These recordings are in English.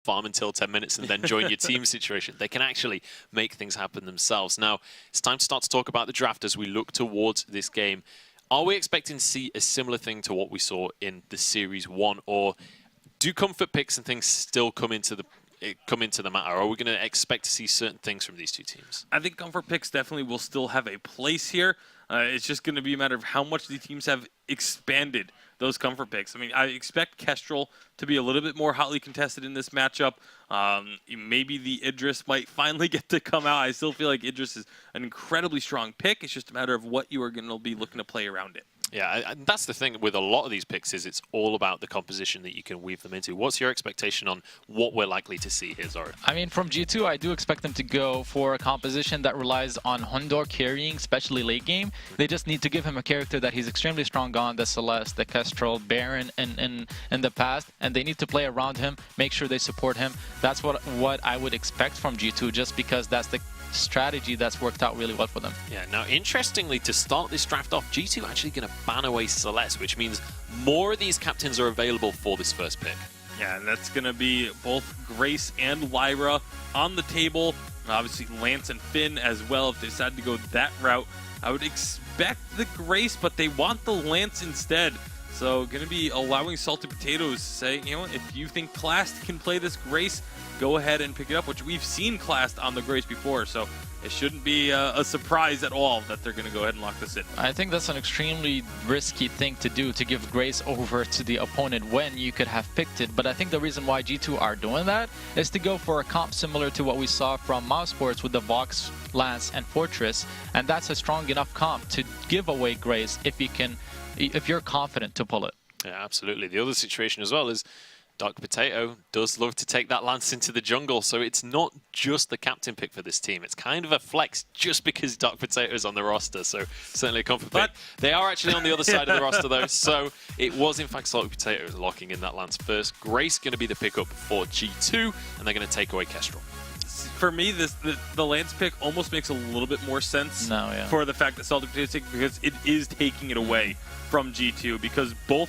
farm until 10 minutes and then join your team situation. They can actually make things happen themselves. Now, it's time to start to talk about the draft as we look towards this game. Are we expecting to see a similar thing to what we saw in the Series 1, or do comfort picks and things still come into the matter? Are we going to expect to see certain things from these two teams? I think comfort picks definitely will still have a place here. It's just going to be a matter of how much the teams have expanded those comfort picks. I mean, I expect Kestrel to be a little bit more hotly contested in this matchup. Maybe the Idris might finally get to come out. I still feel like Idris is an incredibly strong pick. It's just a matter of what you are going to be looking to play around it. Yeah, and that's the thing with a lot of these picks is it's all about the composition that you can weave them into. What's your expectation on what we're likely to see here, Zoro? I mean, from G2, I do expect them to go for a composition that relies on Hundor carrying, especially late game. They just need to give him a character that he's extremely strong on, the Celeste, the Kestrel, Baron in the past, and they need to play around him, make sure they support him. That's what I would expect from G2, just because that's the strategy that's worked out really well for them. Yeah, now interestingly, to start this draft off, G2 actually going to ban away Celeste, which means more of these captains are available for this first pick. Yeah, and that's going to be both Grace and Lyra on the table. Obviously, Lance and Finn as well, if they decide to go that route. I would expect the Grace, but they want the Lance instead. So going to be allowing Salty Potatoes to say, you know, if you think Clast can play this Grace, go ahead and pick it up, which we've seen Clast on the Grace before, so it shouldn't be a surprise at all that they're going to go ahead and lock this in. I think that's an extremely risky thing to do, to give Grace over to the opponent when you could have picked it. But I think the reason why G2 are doing that is to go for a comp similar to what we saw from Mousesports with the Vox, Lance, and Fortress, and that's a strong enough comp to give away Grace if you're confident to pull it. Yeah, absolutely. The other situation as well is Dark Potato does love to take that Lance into the jungle, so it's not just the captain pick for this team. It's kind of a flex just because Dark Potato is on the roster, so certainly a comfort pick. They are actually on the other side of the roster, though, so it was, in fact, Salty Potato locking in that Lance first. Grace going to be the pickup for G2, and they're going to take away Kestrel. For me, the Lance pick almost makes a little bit more sense for the fact that Salty Potato is taking, because it is taking it away from G2, because both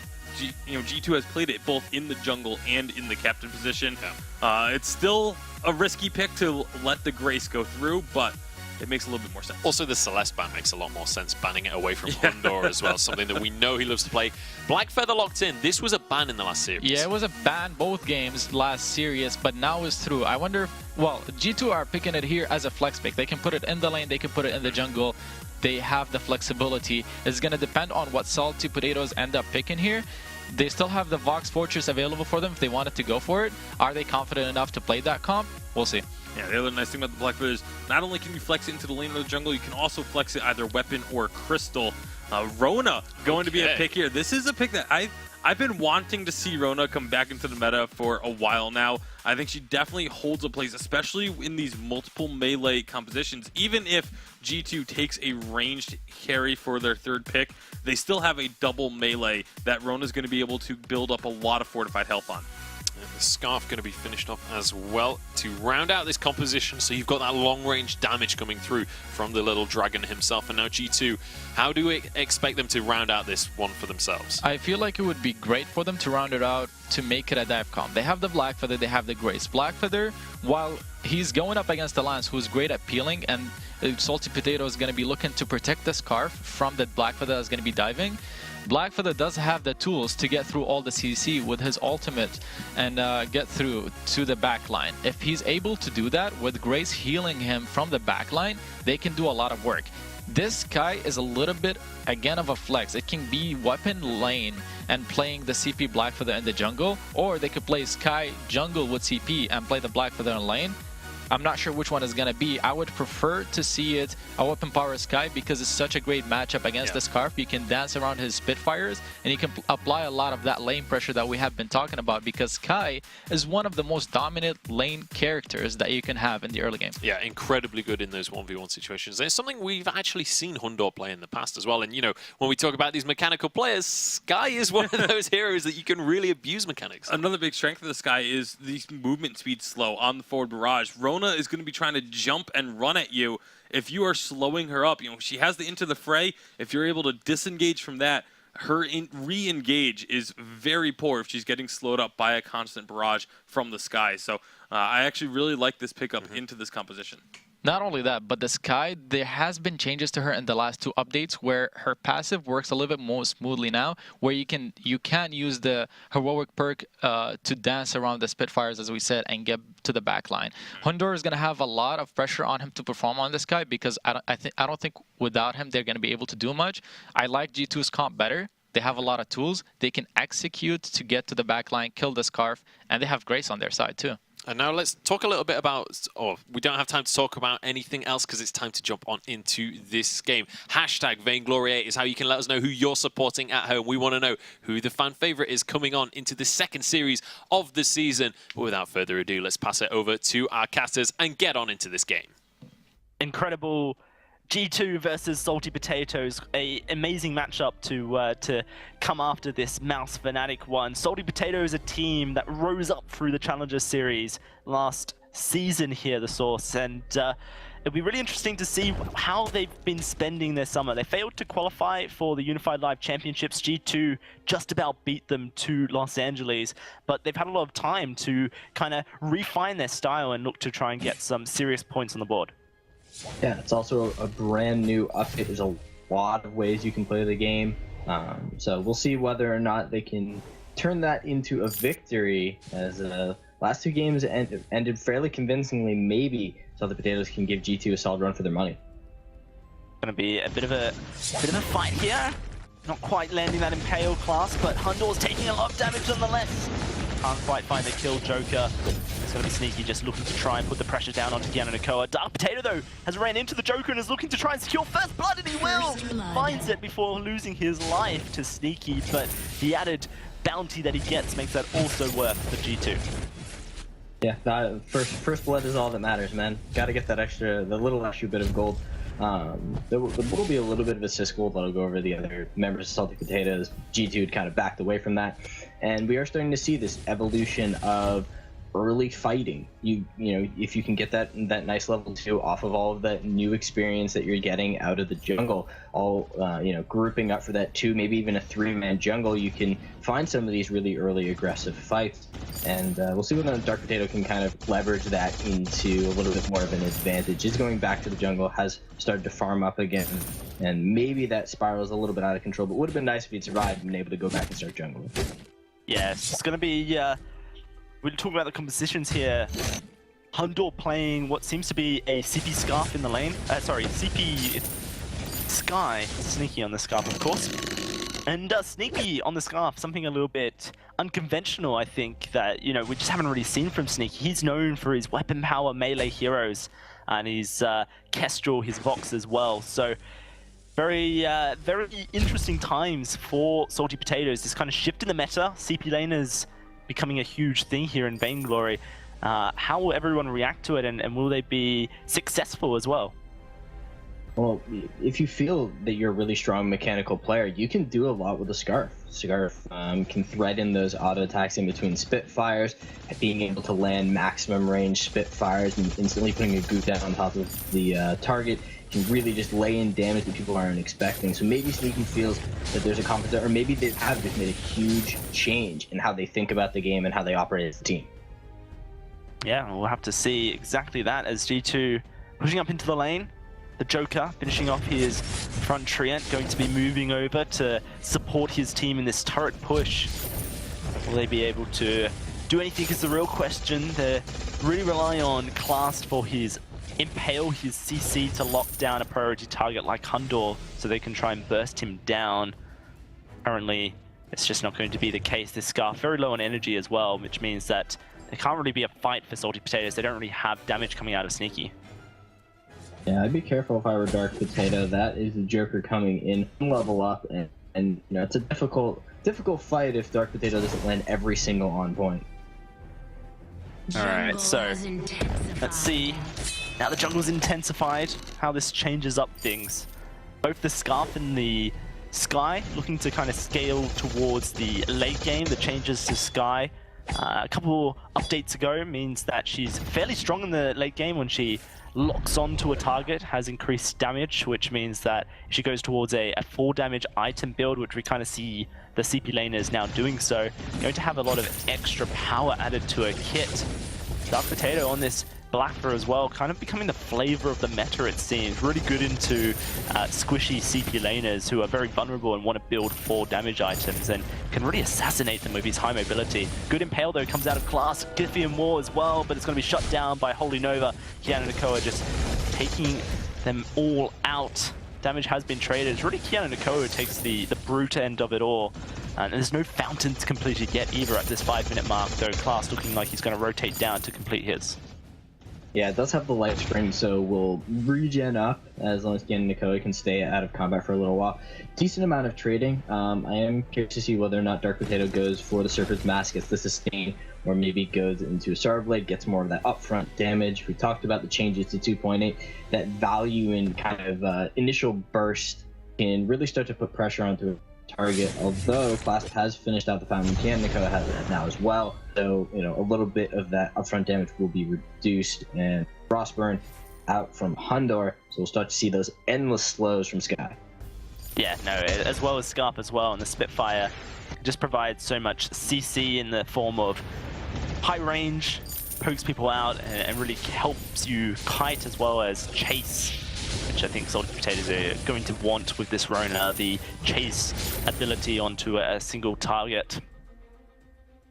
G2 has played it both in the jungle and in the captain position. Yeah. It's still a risky pick to let the Grace go through, but it makes a little bit more sense. Also, the Celeste ban makes a lot more sense, banning it away from Hundor as well, something that we know he loves to play. Black Feather locked in. This was a ban in the last series. Yeah, it was a ban both games last series, but now it's through. I wonder well, G2 are picking it here as a flex pick. They can put it in the lane, they can put it in the jungle. They have the flexibility. It's going to depend on what Salty Potatoes end up picking here. They still have the Vox Fortress available for them if they wanted to go for it. Are they confident enough to play that comp? We'll see. Yeah, the other nice thing about the Black Feather is not only can you flex it into the lane of the jungle, you can also flex it either weapon or crystal. Rona going to be a pick here. This is a pick that I've been wanting to see Rona come back into the meta for a while now. I think she definitely holds a place, especially in these multiple melee compositions. Even if G2 takes a ranged carry for their third pick, they still have a double melee that Rona's going to be able to build up a lot of fortified health on. And the Scarf going to be finished off as well to round out this composition, so you've got that long-range damage coming through from the little dragon himself. And now G2, how do we expect them to round out this one for themselves? I feel like it would be great for them to round it out to make it a dive comp. They have the Black Feather, they have the Grace. Black Feather, while he's going up against the Lance, who's great at peeling, and Salty Potato is going to be looking to protect the Scarf from the Black Feather that's going to be diving. Black Feather does have the tools to get through all the CC with his ultimate and get through to the back line. If he's able to do that with Grace healing him from the back line, they can do a lot of work. This Sky is a little bit, again, of a flex. It can be weapon lane and playing the CP Black Feather in the jungle, or they could play Sky jungle with CP and play the Black Feather in lane. I'm not sure which one is going to be. I would prefer to see it a weapon power Sky because it's such a great matchup against the Scarf. You can dance around his Spitfires and you can apply a lot of that lane pressure that we have been talking about, because Sky is one of the most dominant lane characters that you can have in the early game. Yeah, incredibly good in those 1v1 situations. It's something we've actually seen Hundor play in the past as well. And, you know, when we talk about these mechanical players, Sky is one of those heroes that you can really abuse mechanics. Another big strength of the Sky is the movement speed slow on the forward barrage. Rona is going to be trying to jump and run at you. If you are slowing her up, you know, she has the into the fray. If you're able to disengage from that, her re-engage is very poor if she's getting slowed up by a constant barrage from the Sky. So I actually really like this pickup into this composition. Not only that, but the Sky, there has been changes to her in the last 2 updates where her passive works a little bit more smoothly now, where you can use the heroic perk to dance around the Spitfires, as we said, and get to the back line. Hundor is going to have a lot of pressure on him to perform on the Sky because I don't think without him they're going to be able to do much. I like G2's comp better. They have a lot of tools. They can execute to get to the back line, kill the Scarf, and they have Grace on their side too. And now let's talk a little bit about, we don't have time to talk about anything else because it's time to jump on into this game. Hashtag Vainglory8 is how you can let us know who you're supporting at home. We want to know who the fan favorite is coming on into the second series of the season. But without further ado, let's pass it over to our casters and get on into this game. Incredible G2 versus Salty Potatoes, a amazing matchup to come after this Mouse Fnatic one. Salty Potato is a team that rose up through the Challenger Series last season here, the Source, and it'll be really interesting to see how they've been spending their summer. They failed to qualify for the Unified Live Championships. G2 just about beat them to Los Angeles, but they've had a lot of time to kind of refine their style and look to try and get some serious points on the board. Yeah, it's also a brand new update. There's a lot of ways you can play the game. So we'll see whether or not they can turn that into a victory, as the last 2 games ended fairly convincingly. Maybe Salty Potatoes can give G2 a solid run for their money. Gonna be a bit of a fight here. Not quite landing that Impale class, but Hundor's taking a lot of damage on the left. Can't quite find the kill. Joker. It's going to be Sneaky, just looking to try and put the pressure down onto Gianna Nakoa. Dark Potato, though, has ran into the Joker and is looking to try and secure first blood, and he will! Finds it before losing his life to Sneaky, but the added bounty that he gets makes that also worth for G2. Yeah, first blood is all that matters, man. Got to get that the little extra bit of gold. There will be a little bit of a syscall that'll go over the other members of Salty Potatoes. G2 kind of backed away from that, and we are starting to see this evolution of early fighting. You know, if you can get that nice level 2 off of all of that new experience that you're getting out of the jungle, all grouping up for that 2, maybe even a 3-man jungle, you can find some of these really early aggressive fights, and we'll see whether Dark Potato can kind of leverage that into a little bit more of an advantage. He's going back to the jungle, has started to farm up again, and maybe that spirals a little bit out of control, but would have been nice if he'd survived and been able to go back and start jungling. Yes, it's going to be we're talking about the compositions here. Hundor playing what seems to be a CP Scarf in the lane. CP Sky. Sneaky on the Scarf, of course. And Sneaky on the Scarf, something a little bit unconventional, I think, that, we just haven't really seen from Sneaky. He's known for his weapon power melee heroes and his Kestrel, his Vox as well. So very interesting times for Salty Potatoes. This kind of shift in the meta. CP laners becoming a huge thing here in Vainglory. How will everyone react to it, and will they be successful as well? Well, if you feel that you're a really strong mechanical player, you can do a lot with a Scarf. Scarf can thread in those auto attacks in between Spitfires, being able to land maximum range Spitfires and instantly putting a goot down on top of the target. Can really just lay in damage that people aren't expecting. So maybe Sneaky feels that there's a competitor, or maybe they have just made a huge change in how they think about the game and how they operate as a team. Yeah, we'll have to see exactly that as G2 pushing up into the lane. The Joker finishing off his front treant, going to be moving over to support his team in this turret push. Will they be able to do anything is the real question. They really rely on Clast for his Impale, his CC to lock down a priority target like Hundor so they can try and burst him down. Currently, it's just not going to be the case. This Scarf very low on energy as well, which means that there can't really be a fight for Salty Potatoes. They don't really have damage coming out of Sneaky. Yeah, I'd be careful if I were Dark Potato. That is the Joker coming in, level up, and it's a difficult fight if Dark Potato doesn't land every single on point. Alright, so let's see. Now the jungle's intensified, how this changes up things. Both the Scarf and the Sky looking to kind of scale towards the late game. The changes to Sky a couple updates ago means that she's fairly strong in the late game when she locks onto a target, has increased damage, which means that if she goes towards a 4 damage item build, which we kind of see the CP laners now doing so, going to have a lot of extra power added to her kit. Dark Potato on this Blackfur as well, kind of becoming the flavor of the meta, it seems. Really good into squishy CP laners who are very vulnerable and want to build 4 damage items and can really assassinate them with his high mobility. Good Impale though comes out of class, Githian War as well, but it's going to be shut down by Holy Nova. Kiana Nakoa just taking them all out. Damage has been traded. It's really Kiana Nakoa who takes the brute end of it all. And there's no fountains completed yet either at this 5-minute mark, though Class looking like he's going to rotate down to complete his. Yeah, it does have the light spring, so we'll regen up as long as Kiana Nakoa can stay out of combat for a little while. Decent amount of trading. I am curious to see whether or not Dark Potato goes for the Surfer's Mask, gets the sustain, or maybe goes into a Star Blade, gets more of that upfront damage. We talked about the changes to 2.8. That value in kind of initial burst can really start to put pressure onto a target, although Class has finished out the Fountain. Kiana Nakoa has it now as well. So, you know, a little bit of that upfront damage will be reduced, and Frostburn out from Hundor, so we'll start to see those endless slows from Sky. Yeah, no, as well as Scarp as well, and the Spitfire just provides so much CC in the form of high range, pokes people out, and really helps you kite as well as chase, which I think Salty Potatoes are going to want with this Rona, the chase ability onto a single target.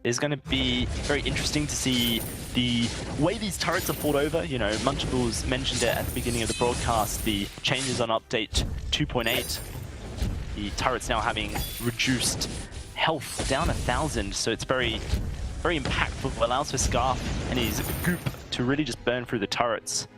It's going to be very interesting to see the way these turrets are fought over. You know, Munchables mentioned it at the beginning of the broadcast, the changes on update 2.8. The turrets now having reduced health down 1,000, so it's very, very impactful. It allows for Scarf and his goop to really just burn through the turrets.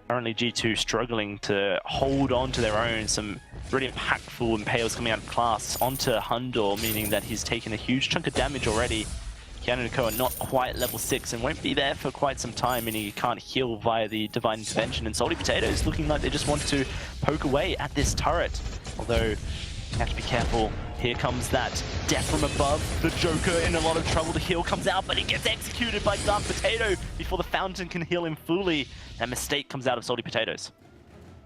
Currently G2 struggling to hold on to their own. Some really impactful impales coming out of Class onto Hundor, meaning that he's taken a huge chunk of damage already. Kiana Nakoa not quite level 6 and won't be there for quite some time, meaning he can't heal via the Divine Intervention. And Salty Potatoes looking like they just want to poke away at this turret. Although, you have to be careful. Here comes that death from above. The Joker in a lot of trouble. The heal comes out, but he gets executed by Dark Potato before the Fountain can heal him fully. That mistake comes out of Salty Potatoes.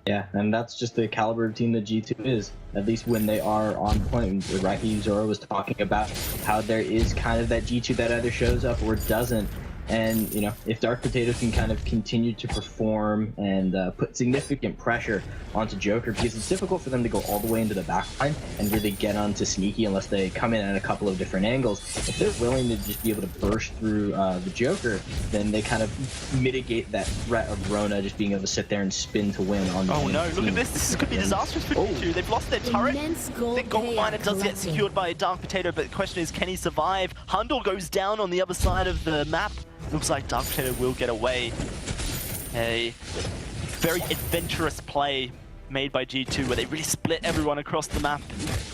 Yeah, and that's just the caliber of team that G2 is, at least when they are on point. Raki Zora was talking about how there is kind of that G2 that either shows up or doesn't. And, you know, if Dark Potato can kind of continue to perform and put significant pressure onto Joker, because it's difficult for them to go all the way into the backline and really get onto Sneaky unless they come in at a couple of different angles. If they're willing to just be able to burst through the Joker, then they kind of mitigate that threat of Rona just being able to sit there and spin to win on the Oh no, look at this. This could be disastrous for G2. They've lost their turret. The gold miner does get secured by a Dark Potato, but the question is, can he survive? Hundor goes down on the other side of the map. Looks like Dark Potato will get away. A very adventurous play made by G2 where they really split everyone across the map.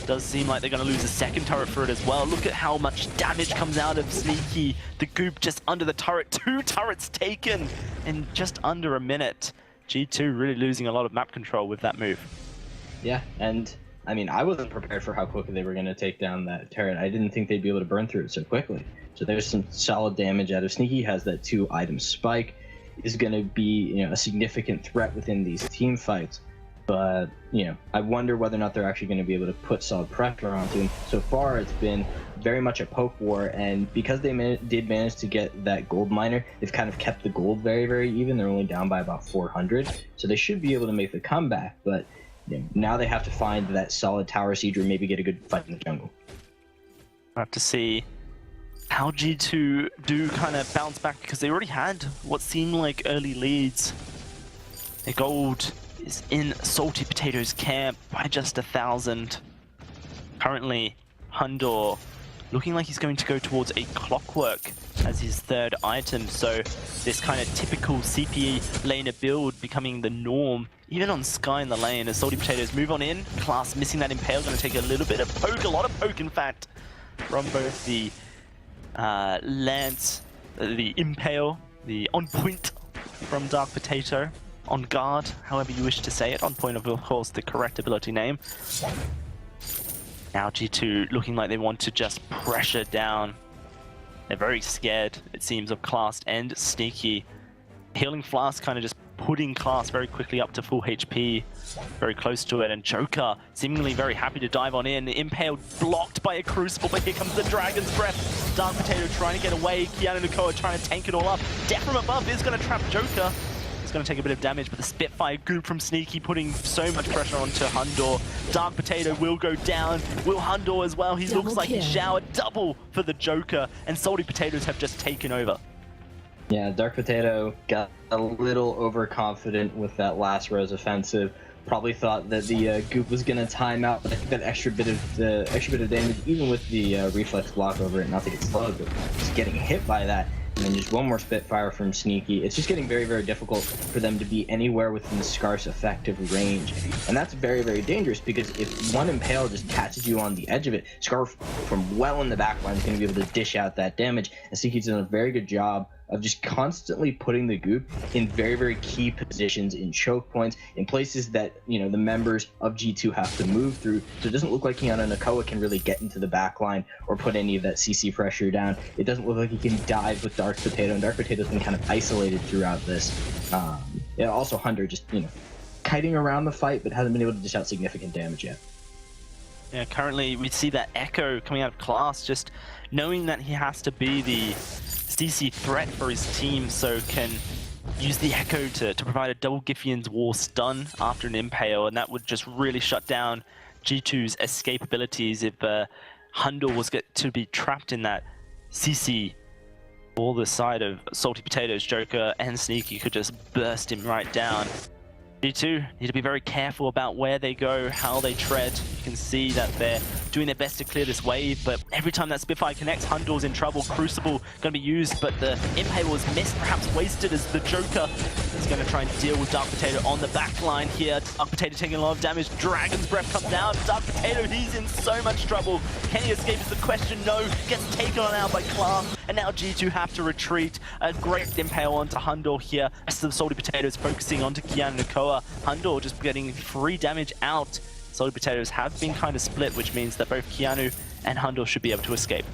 Does seem like they're going to lose a second turret for it as well. Look at how much damage comes out of Sneaky. The goop just under the turret. 2 turrets taken in just under a minute. G2 really losing a lot of map control with that move. Yeah, and I mean, I wasn't prepared for how quickly they were going to take down that turret. I didn't think they'd be able to burn through it so quickly. So there's some solid damage out of Sneaky. Has that 2-item spike. Is going to be, you know, a significant threat within these team fights. But, you know, I wonder whether or not they're actually going to be able to put solid pressure onto him. So far, it's been very much a poke war, and because they did manage to get that gold miner, they've kind of kept the gold very, very even. They're only down by about 400, so they should be able to make the comeback. But you know, now they have to find that solid tower siege or maybe get a good fight in the jungle. I have to see how G2 do kind of bounce back, because they already had what seemed like early leads. Their gold is in Salty Potatoes camp by just 1,000. Currently, Hundor looking like he's going to go towards a Clockwork as his 3rd item, so this kind of typical CP laner build becoming the norm, even on Sky in the lane as Salty Potatoes move on in. Class missing that Impale, going to take a little bit of poke, a lot of poke in fact, from both the Lance, the Impale, the On Point from Dark Potato, On Guard, however you wish to say it. On Point, of course, the correct ability name. Now G2 looking like they want to just pressure down They're very scared, it seems, of Class and Sneaky. Healing Flask kind of just putting Class very quickly up to full HP, very close to it, and Joker seemingly very happy to dive on in. Impaled, blocked by a Crucible, but here comes the Dragon's Breath. Dark Potato trying to get away, Keanu Nakoa trying to tank it all up. Death from above is going to trap Joker. It's going to take a bit of damage, but the Spitfire goop from Sneaky putting so much pressure onto Hundor. Dark Potato will go down. Will Hundor as well. He looks like he showered double for the Joker, and Salty Potatoes have just taken over. Yeah, Dark Potato got a little overconfident with that last Rose offensive. Probably thought that the goop was going to time out, but I think that extra bit of damage, even with the reflex block over it, not to get slowed, but just getting hit by that. And then just one more Spitfire from Sneaky. It's just getting very, very difficult for them to be anywhere within the Scar's effective range. And that's very, very dangerous, because if one Impale just catches you on the edge of it, Scar from well in the back line is going to be able to dish out that damage. And Sneaky's done a very good job of just constantly putting the goop in very, very key positions, in choke points, in places that, you know, the members of G2 have to move through. So it doesn't look like Keanu Nakoa can really get into the back line or put any of that CC pressure down. It doesn't look like he can dive with Dark Potato, and Dark Potato's been kind of isolated throughout this. Yeah, also Hunter just, you know, kiting around the fight, but hasn't been able to dish out significant damage yet. Yeah, currently we see that Echo coming out of Class, just knowing that he has to be the CC threat for his team, so can use the Echo to provide a double Giffian's War stun after an Impale, and that would just really shut down G2's escape abilities if Hundor was to be trapped in that CC. All the side of Salty Potatoes, Joker and Sneaky could just burst him right down. G2 need to be very careful about where they go, how they tread. You can see that they're doing their best to clear this wave, but every time that Spitfire connects, Hundor's in trouble. Crucible going to be used, but the Impale was missed, perhaps wasted, as the Joker is going to try and deal with Dark Potato on the back line here. Dark Potato taking a lot of damage. Dragon's Breath comes down. Dark Potato, he's in so much trouble. Can he escape is the question. No, gets taken on out by Class, and now G2 have to retreat. A great Impale onto Hundor here. Rest of the Salty Potatoes focusing onto Keanu Nakoa. Hundor just getting free damage out. Salty Potatoes have been kind of split, which means that both Keanu and Hundor should be able to escape.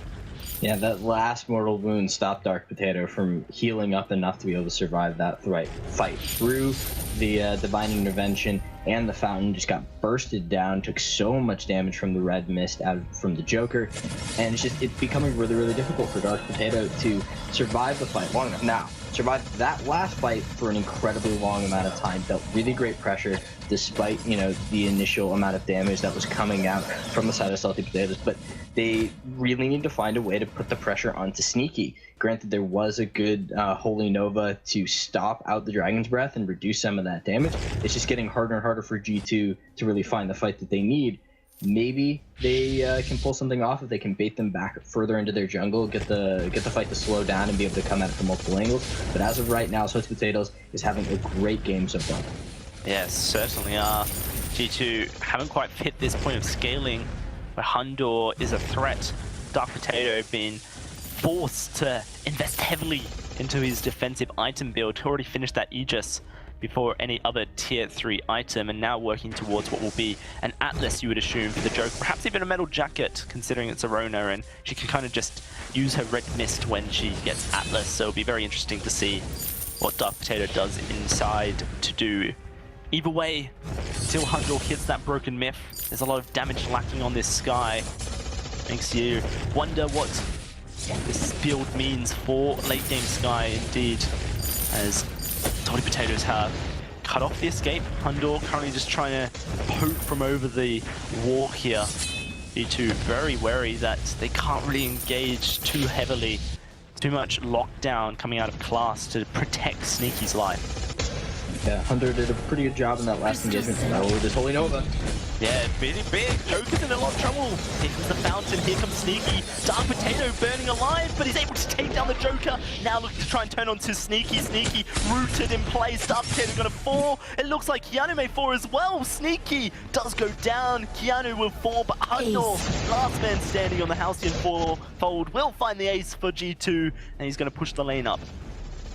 Yeah, that last mortal wound stopped Dark Potato from healing up enough to be able to survive that fight through the Divine Intervention, and the Fountain just got bursted down, took so much damage from the red mist out from the Joker, and it's becoming really, really difficult for Dark Potato to survive the fight long enough. Now, survived that last fight for an incredibly long amount of time, dealt really great pressure despite, you know, the initial amount of damage that was coming out from the side of Salty Potatoes, but they really need to find a way to put the pressure onto Sneaky. Granted, there was a good Holy Nova to stop out the Dragon's Breath and reduce some of that damage. It's just getting harder and harder for G2 to really find the fight that they need. Maybe they can pull something off if they can bait them back further into their jungle, get the fight to slow down and be able to come at it from multiple angles. But as of right now, Salty Potatoes is having a great game so far. Yes, certainly are. G2 haven't quite hit this point of scaling where Hundor is a threat. Dark Potato being forced to invest heavily into his defensive item build. He already finished that Aegis before any other tier 3 item, and now working towards what will be an Atlas, you would assume, for the Joker. Perhaps even a metal jacket, considering it's a Rona, and she can kind of just use her red mist when she gets Atlas, so it'll be very interesting to see what Dark Potato does inside to do. Either way, until Hundor hits that broken myth, there's a lot of damage lacking on this Sky. Makes you wonder what this build means for late game Sky indeed, as Salty Potatoes have cut off the escape. Hundor currently just trying to poke from over the wall here. G2 very wary that they can't really engage too heavily. Too much lockdown coming out of Class to protect Sneaky's life. Yeah, Hunter did a pretty good job in that last engagement with this Holy Nova. Yeah, really big. Joker's in a lot of trouble. Here comes the Fountain, here comes Sneaky. Dark Potato burning alive, but he's able to take down the Joker. Now looking to try and turn on to Sneaky. Sneaky rooted in place. Dark Potato gonna fall. It looks like Keanu may fall as well. Sneaky does go down. Keanu will fall, but Hundor, last man standing on the Halcyon fold, will find the ace for G2, and he's gonna push the lane up.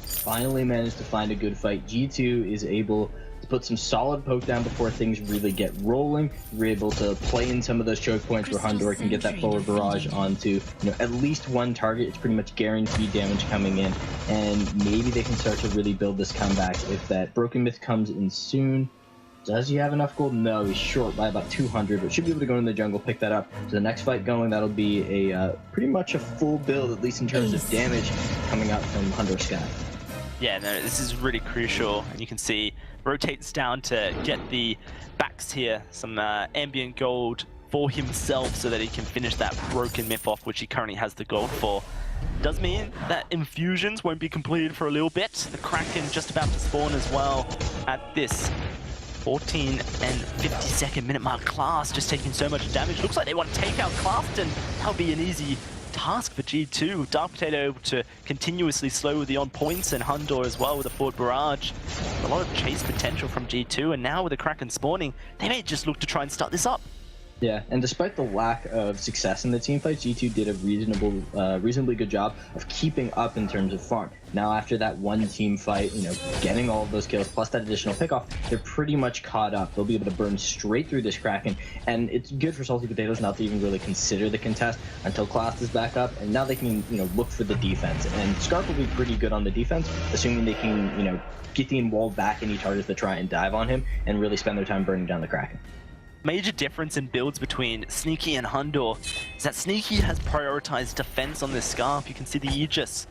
Finally managed to find a good fight. G2 is able to put some solid poke down before things really get rolling. We're able to play in some of those choke points where Hundor can get that forward barrage onto at least one target. It's pretty much guaranteed damage coming in, and maybe they can start to really build this comeback if that Broken Myth comes in soon. Does he have enough gold? No, he's short by about 200, but should be able to go in the jungle, pick that up. So the next fight going, that'll be a pretty much a full build, at least in terms of damage coming out from Hundor Sky. Yeah, no, this is really crucial, and you can see rotates down to get the backs here, some ambient gold for himself so that he can finish that Broken Myth off, which he currently has the gold for. Does mean that infusions won't be completed for a little bit. The Kraken just about to spawn as well at this 14 and 50-second minute mark. Class just taking so much damage. Looks like they want to take out Clafton. That'll be an easy task for G2. Dark Potato able to continuously slow the on points, and Hundor as well with a forward barrage. A lot of chase potential from G2, and now with the Kraken spawning, they may just look to try and start this up. Yeah, and despite the lack of success in the team fights, G2 did a reasonably good job of keeping up in terms of farm. Now, after that one team fight, getting all of those kills plus that additional pickoff, they're pretty much caught up. They'll be able to burn straight through this Kraken, and it's good for Salty Potatoes not to even really consider the contest until Class is back up, and now they can, look for the defense. And Scarf will be pretty good on the defense, assuming they can, get the wall back any targets that try and dive on him, and really spend their time burning down the Kraken. Major difference in builds between Sneaky and Hundor is that Sneaky has prioritized defense on this Scarf. You can see the Aegis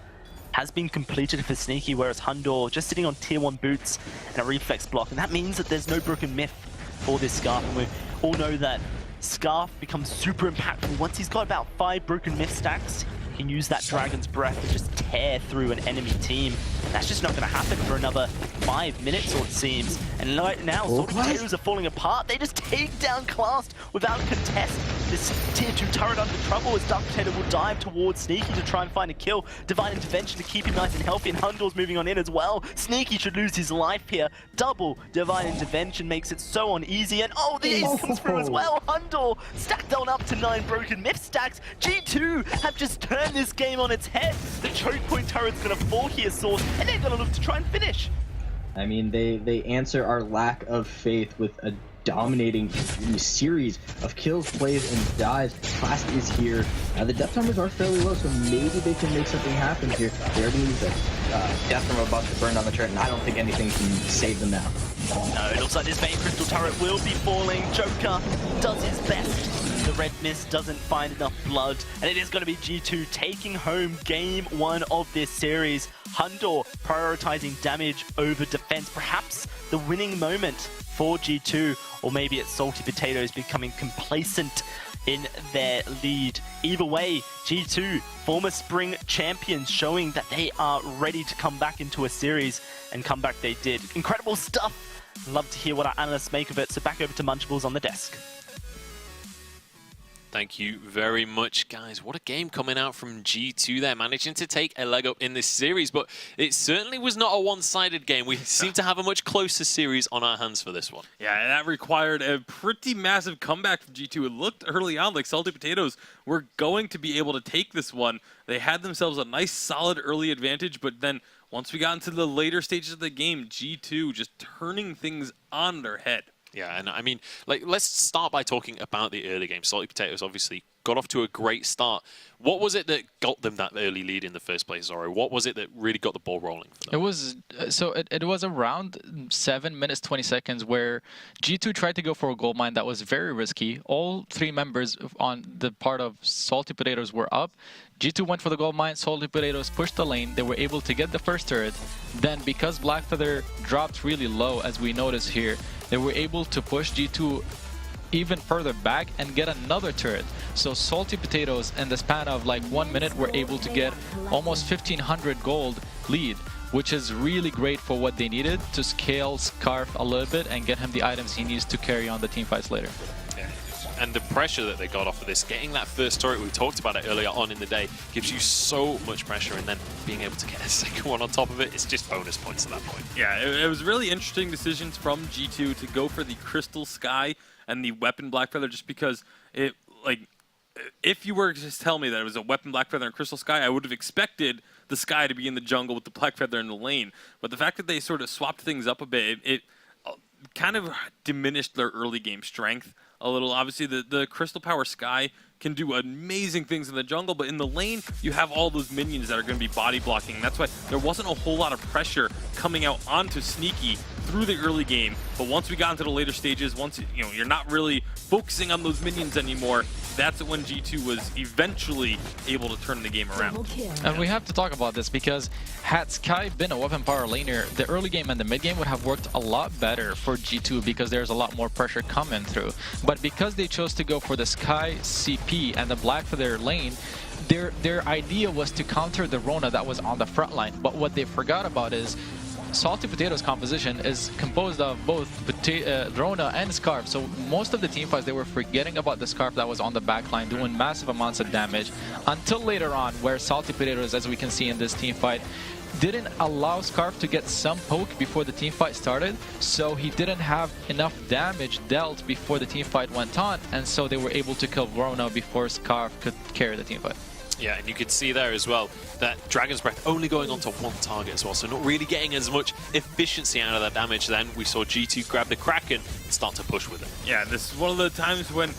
has been completed for Sneaky, whereas Hundor just sitting on tier 1 boots and a reflex block, and that means that there's no Broken Myth for this Scarf, and we all know that Scarf becomes super impactful once he's got about 5 Broken Myth stacks. He can use that Dragon's Breath to just tear through an enemy team. That's just not going to happen for another 5 minutes, or it seems. And right now, Salty Potatoes are falling apart. They just take down Class without contest. This tier 2 turret under trouble as Dark Potato will dive towards Sneaky to try and find a kill. Divine Intervention to keep him nice and healthy, and Hundor's moving on in as well. Sneaky should lose his life here. Double Divine Intervention makes it so uneasy, and the ace comes through as well. Hundor stacked on up to 9 Broken Myth stacks. G2 have just turned this game on its head. The choke point turret's going to fall here, Source, and they're going to look to try and finish. I mean, they answer our lack of faith with a dominating series of kills, plays, and dives. Class is here. The death numbers are fairly low, so maybe they can make something happen here. They already use the death from a buff to burn down the turret, and I don't think anything can save them now. No, it looks like this Vein Crystal turret will be falling. Joker does his best. The red mist doesn't find enough blood, and it is going to be G2 taking home game 1 of this series. Hundor prioritizing damage over defense. Perhaps the winning moment for G2, or maybe it's Salty Potatoes becoming complacent in their lead. Either way, G2, former spring champions, showing that they are ready to come back into a series, and come back they did. Incredible stuff. Love to hear what our analysts make of it, so back over to Munchables on the desk. Thank you very much, guys. What a game coming out from G2 there, managing to take a leg up in this series, but it certainly was not a one-sided game. We seem to have a much closer series on our hands for this one. Yeah, and that required a pretty massive comeback from G2. It looked early on like Salty Potatoes were going to be able to take this one. They had themselves a nice, solid early advantage, but then once we got into the later stages of the game, G2 just turning things on their head. Yeah, and I mean, let's start by talking about the early game. Salty Potatoes obviously got off to a great start. What was it that got them that early lead in the first place, Zoro? What was it that really got the ball rolling for them? It was it was around 7 minutes 20 seconds where G2 tried to go for a gold mine that was very risky. All 3 members on the part of Salty Potatoes were up. G2 went for the gold mine. Salty Potatoes pushed the lane. They were able to get the first turret. Then, because Blackfeather dropped really low, as we notice here, they were able to push G2 even further back and get another turret. So Salty Potatoes, in the span of like 1 minute, were able to get almost 1,500 gold lead, which is really great for what they needed to scale Scarf a little bit and get him the items he needs to carry on the team fights later. And the pressure that they got off of this, getting that first turret, we talked about it earlier on in the day, gives you so much pressure, and then being able to get a second one on top of it, it's just bonus points at that point. Yeah, it was really interesting decisions from G2 to go for the Crystal Sky and the Weapon Blackfeather, just because it, if you were to just tell me that it was a Weapon Blackfeather and Crystal Sky, I would have expected the Sky to be in the jungle with the Blackfeather in the lane. But the fact that they sort of swapped things up a bit, kind of diminished their early game strength a little. Obviously, the Crystal Power Sky can do amazing things in the jungle, but in the lane, you have all those minions that are going to be body blocking. That's why there wasn't a whole lot of pressure coming out onto Sneaky through the early game. But once we got into the later stages, once you're not really focusing on those minions anymore, that's when G2 was eventually able to turn the game around. And we have to talk about this because had Sky been a weapon power laner, the early game and the mid game would have worked a lot better for G2 because there's a lot more pressure coming through. But because they chose to go for the Sky CP and the Black for their lane, their idea was to counter the Rona that was on the front line. But what they forgot about is Salty Potato's composition is composed of both Rona and Scarf, so most of the team fights they were forgetting about the Scarf that was on the back line doing massive amounts of damage until later on, where Salty Potatoes, as we can see in this team fight, didn't allow Scarf to get some poke before the team fight started, so he didn't have enough damage dealt before the team fight went on, and so they were able to kill Rona before Scarf could carry the team fight. Yeah, and you could see there as well that Dragon's Breath only going onto one target as well, so not really getting as much efficiency out of that damage. Then we saw G2 grab the Kraken and start to push with it. Yeah, this is one of the times when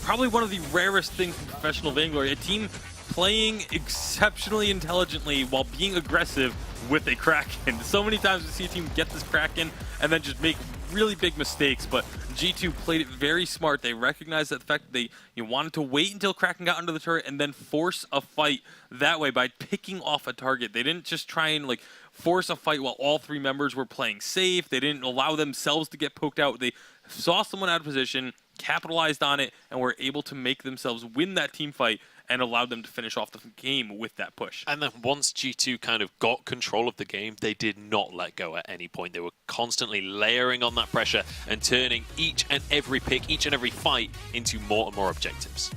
probably one of the rarest things in professional Vainglory, a team playing exceptionally intelligently while being aggressive with a Kraken. So many times we see a team get this Kraken and then just make really big mistakes, but G2 played it very smart. They recognized that the fact that they wanted to wait until Kraken got under the turret and then force a fight that way by picking off a target. They didn't just try and force a fight while all three members were playing safe. They didn't allow themselves to get poked out. They saw someone out of position, capitalized on it, and were able to make themselves win that team fight and allowed them to finish off the game with that push. And then once G2 kind of got control of the game, they did not let go at any point. They were constantly layering on that pressure and turning each and every pick, each and every fight into more and more objectives.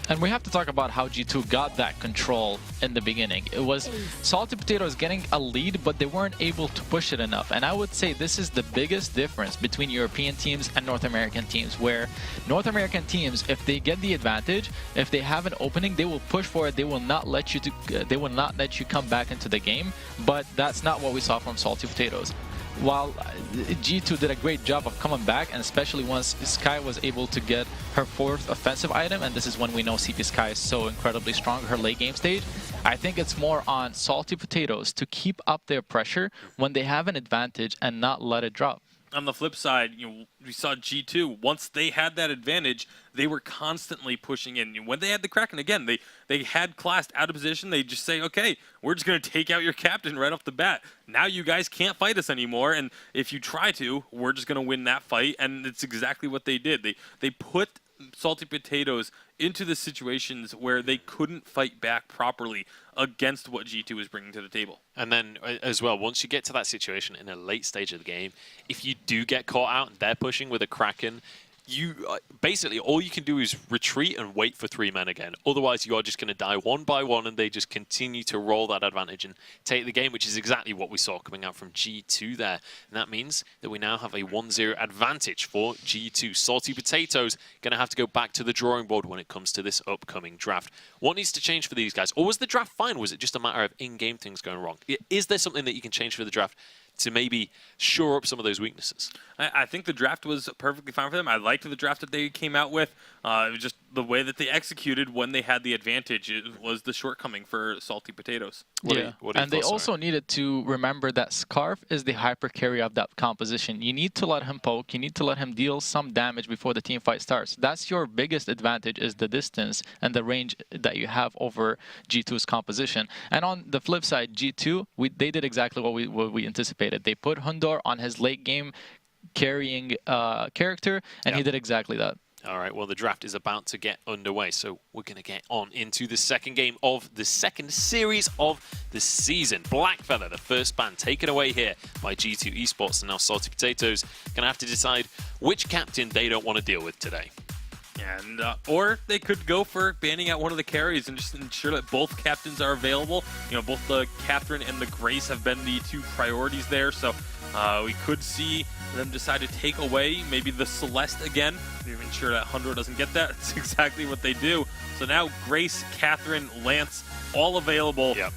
And we have to talk about how G2 got that control in the beginning. It was Salty Potatoes getting a lead, but they weren't able to push it enough. And I would say this is the biggest difference between European teams and North American teams, where North American teams, if they get the advantage, if they have an opening, they will push for it. They will not let you come back into the game. But that's not what we saw from Salty Potatoes. While G2 did a great job of coming back, and especially once Sky was able to get her fourth offensive item, and this is when we know CP Sky is so incredibly strong, her late game stage, I think it's more on Salty Potatoes to keep up their pressure when they have an advantage and not let it drop. On the flip side, we saw G2, once they had that advantage, they were constantly pushing in. When they had the Kraken, again, they had classed out of position. They just say, okay, we're just going to take out your captain right off the bat. Now you guys can't fight us anymore, and if you try to, we're just going to win that fight, and it's exactly what they did. They put Salty Potatoes into the situations where they couldn't fight back properly against what G2 was bringing to the table. And then as well, once you get to that situation in a late stage of the game, if you do get caught out and they're pushing with a Kraken, you basically all you can do is retreat and wait for three men again. Otherwise, you are just going to die one by one, and they just continue to roll that advantage and take the game, which is exactly what we saw coming out from G2 there. And that means that we now have a 1-0 advantage for G2. Salty Potatoes going to have to go back to the drawing board when it comes to this upcoming draft. What needs to change for these guys? Or was the draft fine? Was it just a matter of in-game things going wrong? Is there something that you can change for the draft to maybe shore up some of those weaknesses? I think the draft was perfectly fine for them. I liked the draft that they came out with. It was just the way that they executed when they had the advantage. It was the shortcoming for Salty Potatoes. And they also needed to remember that Scarf is the hyper carry of that composition. You need to let him poke. You need to let him deal some damage before the team fight starts. That's your biggest advantage, is the distance and the range that you have over G2's composition. And on the flip side, G2, they did exactly what we anticipated. They put Hundor on his late game carrying character, and he did exactly that. All right, well, the draft is about to get underway, so we're going to get on into the second game of the second series of the season. Blackfeather, the first ban, taken away here by G2 Esports, and now Salty Potatoes going to have to decide which captain they don't want to deal with today. And or they could go for banning out one of the carries and just ensure that both captains are available. Both the Catherine and the Grace have been the two priorities there, so we could see them decide to take away maybe the Celeste again. To ensure that Hundred doesn't get that. That's exactly what they do. So now Grace, Catherine, Lance, all available. Yep.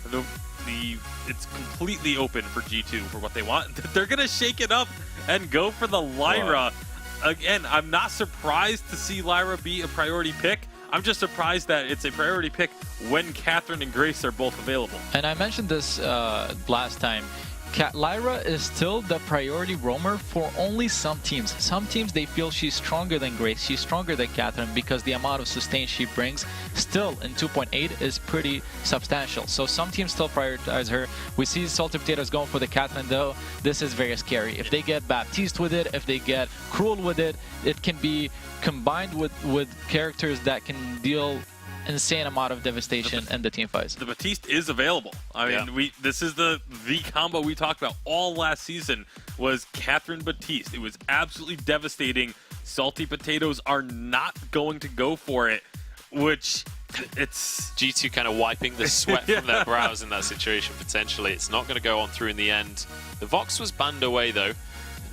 it's completely open for G2 for what they want. They're gonna shake it up and go for the Lyra. Again, I'm not surprised to see Lyra be a priority pick. I'm just surprised that it's a priority pick when Catherine and Grace are both available. And I mentioned this last time. Lyra is still the priority roamer for only some teams. Some teams, they feel she's stronger than Grace, she's stronger than Catherine, because the amount of sustain she brings still in 2.8 is pretty substantial. So some teams still prioritize her. We see Salty Potatoes going for the Catherine, though. This is very scary. If they get Baptiste with it, if they get Cruel with it, it can be combined with characters that can deal insane amount of devastation in the team fights. The Baptiste is available. I mean, this is the combo we talked about all last season was Catherine Baptiste. It was absolutely devastating. Salty Potatoes are not going to go for it, which it's G2 kind of wiping the sweat from their brows in that situation potentially. It's not going to go on through in the end. The Vox was banned away though.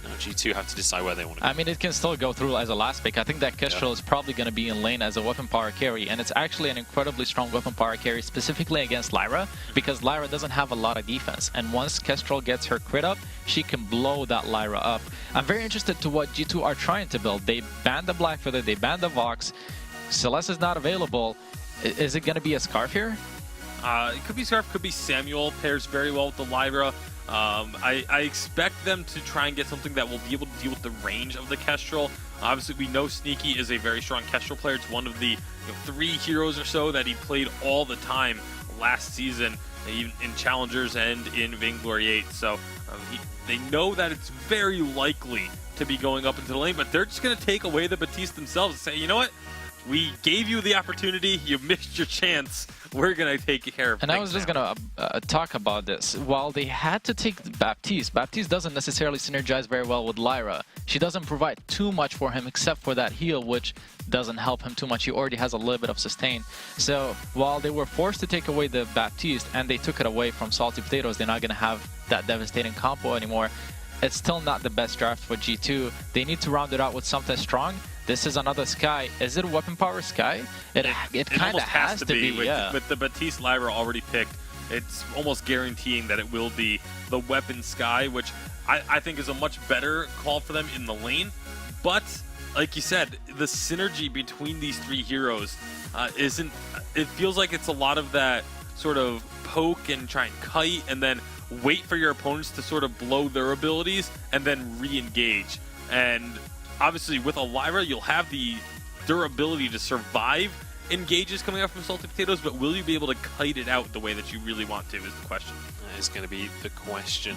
Now G2 have to decide where they want to go. I mean, it can still go through as a last pick. I think that Kestrel is probably going to be in lane as a weapon power carry, and it's actually an incredibly strong weapon power carry, specifically against Lyra, because Lyra doesn't have a lot of defense, and once Kestrel gets her crit up, she can blow that Lyra up. I'm very interested to what G2 are trying to build. They banned the Black Feather, they banned the Vox. Celeste is not available. Is it going to be a Scarf here? It could be Scarf, could be Samuel. Pairs very well with the Lyra. I expect them to try and get something that will be able to deal with the range of the Kestrel. Obviously, we know Sneaky is a very strong Kestrel player. It's one of the 3 heroes or so that he played all the time last season, even in Challengers and in Vainglory8. So they know that it's very likely to be going up into the lane, but they're just going to take away the Baptiste themselves and say, you know what? We gave you the opportunity, you missed your chance. We're going to take care of And I was just going to talk about this. While they had to take Baptiste, Baptiste doesn't necessarily synergize very well with Lyra. She doesn't provide too much for him except for that heal, which doesn't help him too much. He already has a little bit of sustain. So while they were forced to take away the Baptiste and they took it away from Salty Potatoes, they're not going to have that devastating combo anymore. It's still not the best draft for G2. They need to round it out with something strong. This is another Sky. Is it a weapon power Sky? It kind of has to be, with the Baptiste Lyra already picked, it's almost guaranteeing that it will be the weapon Sky, which I think is a much better call for them in the lane. But, like you said, the synergy between these 3 heroes isn't... It feels like it's a lot of that sort of poke and try and kite and then wait for your opponents to sort of blow their abilities and then re-engage. And obviously with a Lyra, you'll have the durability to survive engages coming out from Salty Potatoes, but will you be able to kite it out the way that you really want to is the question. That is going to be the question.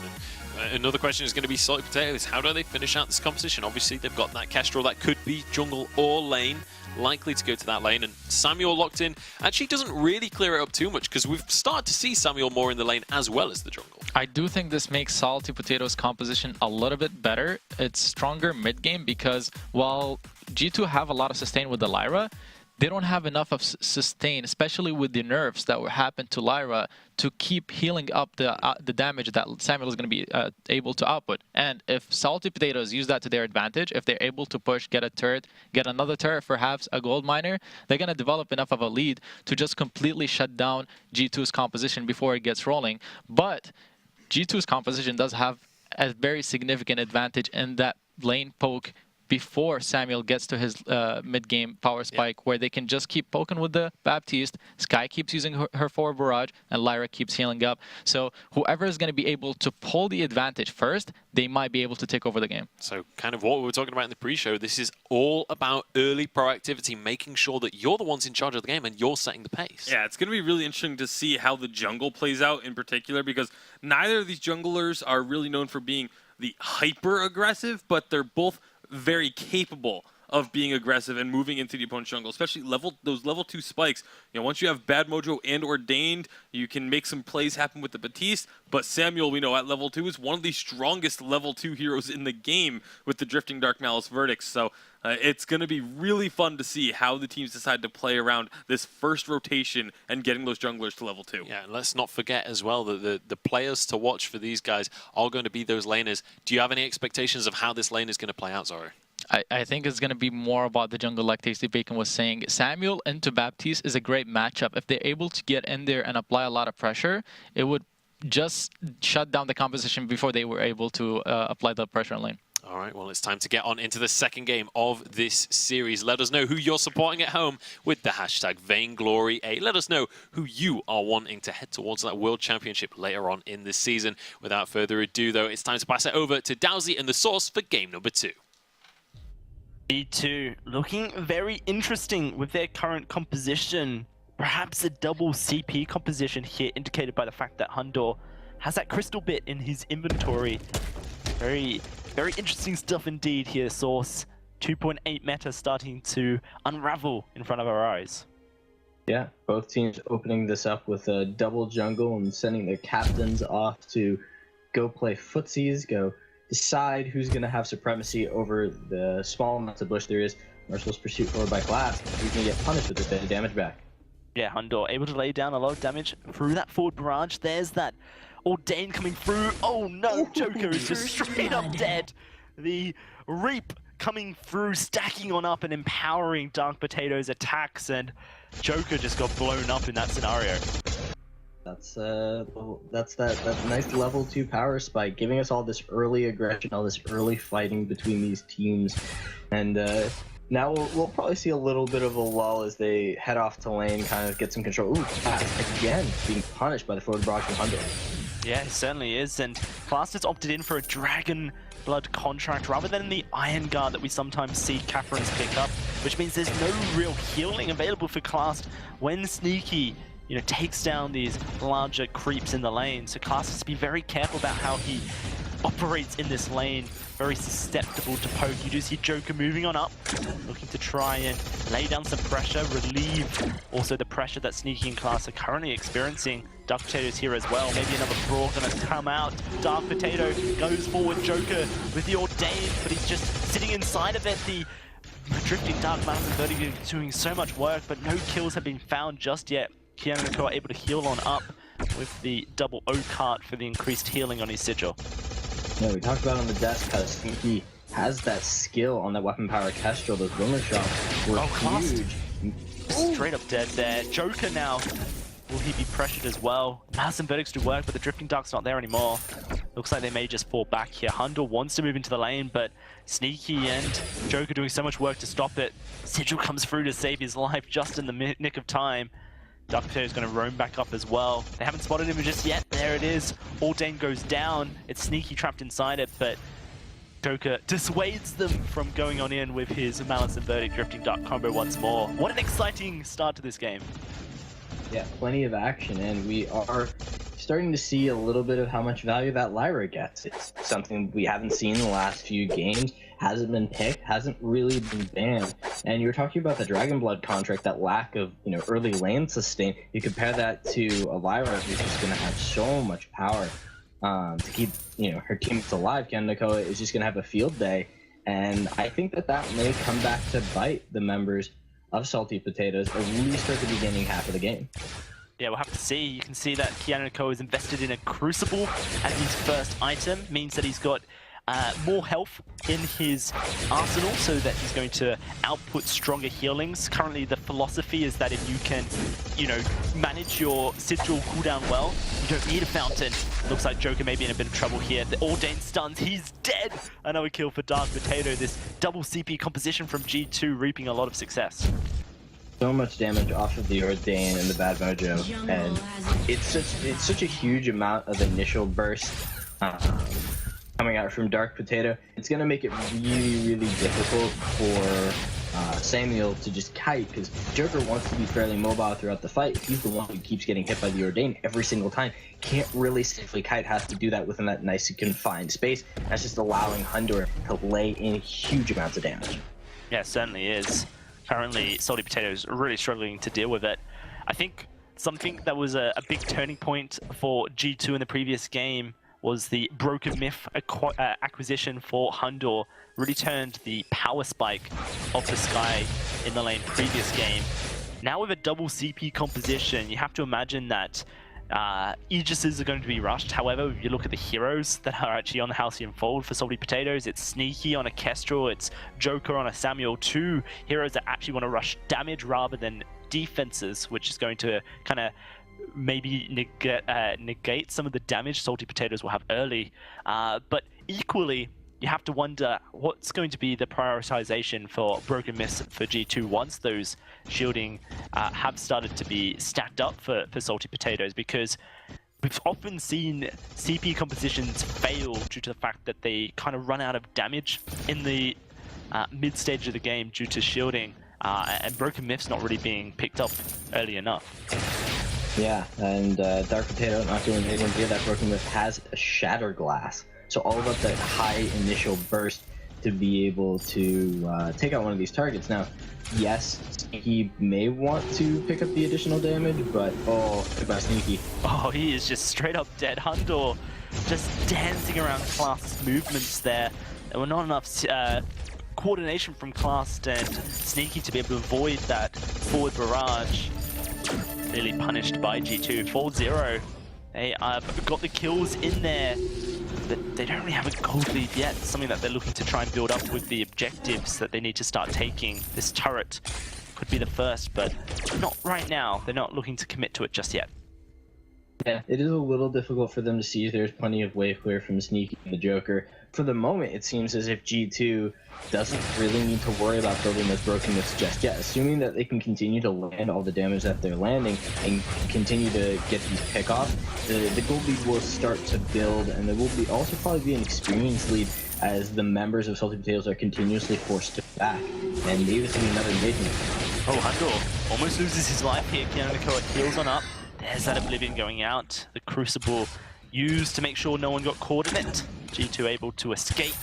Another question is going to be Salty Potatoes. How do they finish out this competition? Obviously, they've got that Kestrel that could be jungle or lane, likely to go to that lane. And Samuel locked in actually doesn't really clear it up too much because we've started to see Samuel more in the lane as well as the jungle. I do think this makes Salty Potatoes' composition a little bit better. It's stronger mid-game because while G2 have a lot of sustain with the Lyra, they don't have enough of sustain, especially with the nerfs that happened to Lyra, to keep healing up the damage that Samuel is going to be able to output. And if Salty Potatoes use that to their advantage, if they're able to push, get a turret, get another turret, perhaps a gold miner, they're going to develop enough of a lead to just completely shut down G2's composition before it gets rolling. But G2's composition does have a very significant advantage in that lane poke before Samuel gets to his mid-game power spike, where they can just keep poking with the Baptiste, Sky keeps using her forward barrage, and Lyra keeps healing up. So whoever is going to be able to pull the advantage first, they might be able to take over the game. So kind of what we were talking about in the pre-show, this is all about early proactivity, making sure that you're the ones in charge of the game and you're setting the pace. Yeah, it's going to be really interesting to see how the jungle plays out in particular, because neither of these junglers are really known for being the hyper-aggressive, but they're both very capable of being aggressive and moving into the opponent's jungle, especially those level 2 spikes. You know, once you have Bad Mojo and Ordained, you can make some plays happen with the Baptiste, but Samuel, we know at level 2 is one of the strongest level 2 heroes in the game with the Drifting Dark Malice Verdicts. So it's going to be really fun to see how the teams decide to play around this first rotation and getting those junglers to level 2. Yeah, and let's not forget as well that the players to watch for these guys are going to be those laners. Do you have any expectations of how this lane is going to play out, Zoro? I think it's going to be more about the jungle, like Tasty Bacon was saying. Samuel into Baptiste is a great matchup. If they're able to get in there and apply a lot of pressure, it would just shut down the composition before they were able to apply the pressure on lane. All right, well, it's time to get on into the second game of this series. Let us know who you're supporting at home with the hashtag Vainglory8. Let us know who you are wanting to head towards that World Championship later on in this season. Without further ado, though, it's time to pass it over to Dowsy and the Source for game number 2. G2 looking very interesting with their current composition. Perhaps a double CP composition here, indicated by the fact that Hundor has that crystal bit in his inventory. Very interesting stuff indeed here, Source. 2.8 meta starting to unravel in front of our eyes. Yeah, both teams opening this up with a double jungle and sending their captains off to go play footsies, go decide who's going to have supremacy over the small amounts of bush there is. Merciless pursuit forward by Class, who's going to get punished with a bit of damage back. Yeah, Hundor able to lay down a lot of damage through that forward barrage. There's that Ordain coming through. Oh no, Joker is just straight up dead. The Reap coming through, stacking on up and empowering Dark Potato's attacks, and Joker just got blown up in that scenario. That's that nice level 2 power spike, giving us all this early aggression, all this early fighting between these teams, and now we'll probably see a little bit of a lull as they head off to lane, kind of get some control. Ooh, Class again being punished by the forward barrage from Hundor. Yeah, it certainly is, and Class has opted in for a Dragon Blood contract rather than the Iron Guard that we sometimes see Catherine's pick up, which means there's no real healing available for Class when Sneaky, you know, takes down these larger creeps in the lane. So Class has to be very careful about how he operates in this lane. Very susceptible to poke. You do see Joker moving on up, looking to try and lay down some pressure, relieve also the pressure that Sneaky and Class are currently experiencing. Dark Potato's here as well. Maybe another Brawl gonna come out. Dark Potato goes forward. Joker with the Ordain, but he's just sitting inside of it. The Drifting Dark Mountain 30 doing so much work, but no kills have been found just yet. Keanu and Co are able to heal on up with the double O cart for the increased healing on his sigil. Yeah, we talked about on the desk how Sneaky has that skill on that weapon power Kestrel. Those boomer shots were huge. Straight up dead there. Joker now. Will he be pressured as well? Malice and Verdicts do work, but the Drifting Dark's not there anymore. Looks like they may just fall back here. Hundor wants to move into the lane, but Sneaky and Joker doing so much work to stop it. Sigil comes through to save his life just in the nick of time. Dark Potato is going to roam back up as well. They haven't spotted him just yet. There it is. Ordain goes down. It's Sneaky trapped inside it, but Joker dissuades them from going on in with his Malice and Verdict Drifting Dark combo once more. What an exciting start to this game. Yeah, plenty of action, and we are starting to see a little bit of how much value that Lyra gets. It's something we haven't seen in the last few games, hasn't been picked, hasn't really been banned. And you were talking about the Dragon Blood contract, that lack of, you know, early lane sustain. You compare that to a Lyra who's just going to have so much power to keep, you know, her teammates alive. Nakoa is just going to have a field day, and I think that may come back to bite the members of Salty Potatoes, at least at the beginning half of the game. Yeah, we'll have to see. You can see that Keanu Co is invested in a Crucible as his first item. Means that he's got more health in his arsenal, so that he's going to output stronger healings. Currently, the philosophy is that if you can, you know, manage your sigil cooldown well, you don't need a fountain. Looks like Joker may be in a bit of trouble here. The Ordain stuns, he's dead! Another kill for Dark Potato. This double CP composition from G2 reaping a lot of success. So much damage off of the Ordain and the Bad Mojo, and it's such a huge amount of initial burst coming out from Dark Potato. It's going to make it really difficult for Samuel to just kite, because Joker wants to be fairly mobile throughout the fight. He's the one who keeps getting hit by the Ordain every single time. Can't really safely kite, has to do that within that nice confined space. That's just allowing Hundor to lay in huge amounts of damage. Yeah, it certainly is. Currently, Salty Potato is really struggling to deal with it. I think something that was a big turning point for G2 in the previous game was the Broken Myth acquisition for Hundor. Really turned the power spike of the Sky in the lane previous game. Now with a double CP composition, you have to imagine that Aegises are going to be rushed. However, if you look at the heroes that are actually on the Halcyon Fold for Salty Potatoes, it's Sneaky on a Kestrel, it's Joker on a Samuel. Two heroes that actually want to rush damage rather than defenses, which is going to kind of maybe negate some of the damage Salty Potatoes will have early. But equally, you have to wonder what's going to be the prioritization for Broken Myths for G2 once those shielding have started to be stacked up for Salty Potatoes, because we've often seen CP compositions fail due to the fact that they kind of run out of damage in the mid-stage of the game due to shielding, and Broken Myths not really being picked up early enough. Yeah, and Dark Potato not doing anything here. That Broken Myth has a Shatter Glass, so all about that high initial burst to be able to take out one of these targets. Now, yes, he may want to pick up the additional damage, but oh, goodbye Sneaky. Oh, he is just straight up dead. Hundor just dancing around Class's movements there. There were not enough coordination from Class and Sneaky to be able to avoid that forward barrage. Really punished by G2. 4-0. They have got the kills in there, but they don't really have a gold lead yet. Something that they're looking to try and build up with the objectives that they need to start taking. This turret could be the first, but not right now. They're not looking to commit to it just yet. Yeah, it is a little difficult for them to see. There's plenty of wave clear from Sneaky and the Joker. For the moment, it seems as if G2 doesn't really need to worry about building those Broken Myths just yet. Assuming that they can continue to land all the damage that they're landing and continue to get these pickoffs, the gold lead will start to build, and there will be also probably be an experience lead as the members of Salty Potatoes are continuously forced to back. And maybe this will be another engagement. Oh, Hundor almost loses his life here. Kianakoa heals on up. There's that Oblivion going out. The Crucible used to make sure no one got caught in it. G2 able to escape.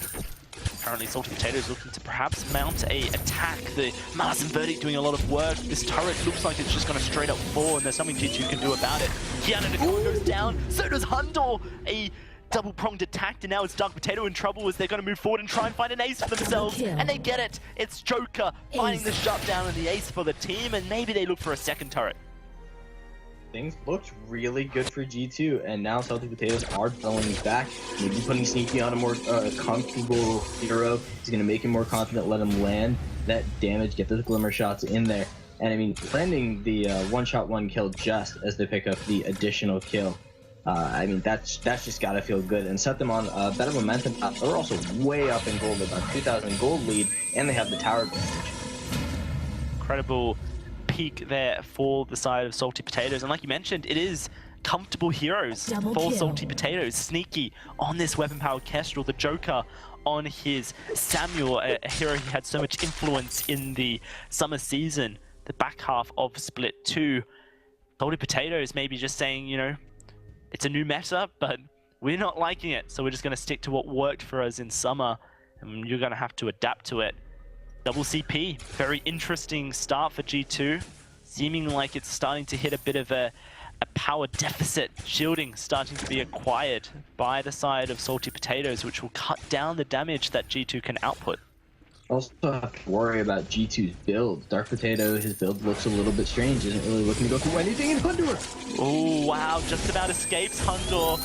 Apparently Salty Potatoes looking to perhaps mount a attack. The Mars and Verdict doing a lot of work. This turret looks like it's just going to straight up fall, and there's something G2 can do about it. Kianakoa goes down. So does Hundor. A double-pronged attack, and now it's Dark Potato in trouble as they're going to move forward and try and find an ace for themselves. And they get it. It's Joker finding the shutdown and the ace for the team, and maybe they look for a second turret. Things looked really good for G2, and now Salty Potatoes are going back. Maybe putting Sneaky on a more comfortable hero is going to make him more confident, let him land that damage, get those glimmer shots in there. And I mean, landing the one-shot, one-kill just as they pick up the additional kill. I mean, that's just got to feel good and set them on a better momentum. They're also way up in gold, about 2,000 gold lead, and they have the tower advantage. Incredible peak there for the side of Salty Potatoes, and like you mentioned, it is comfortable heroes for Salty Potatoes. Sneaky on this weapon-powered Kestrel, the Joker on his Samuel, a hero he had so much influence in the summer season, the back half of Split 2. Salty Potatoes maybe just saying, you know, it's a new meta, but we're not liking it, so we're just going to stick to what worked for us in summer, and you're going to have to adapt to it. Double CP, very interesting start for G2, seeming like it's starting to hit a bit of a power deficit. Shielding starting to be acquired by the side of Salty Potatoes, which will cut down the damage that G2 can output. Also have to worry about G2's build. Dark Potato, his build looks a little bit strange, isn't really looking to go through anything in Hundor. Oh wow, just about escapes Hundor.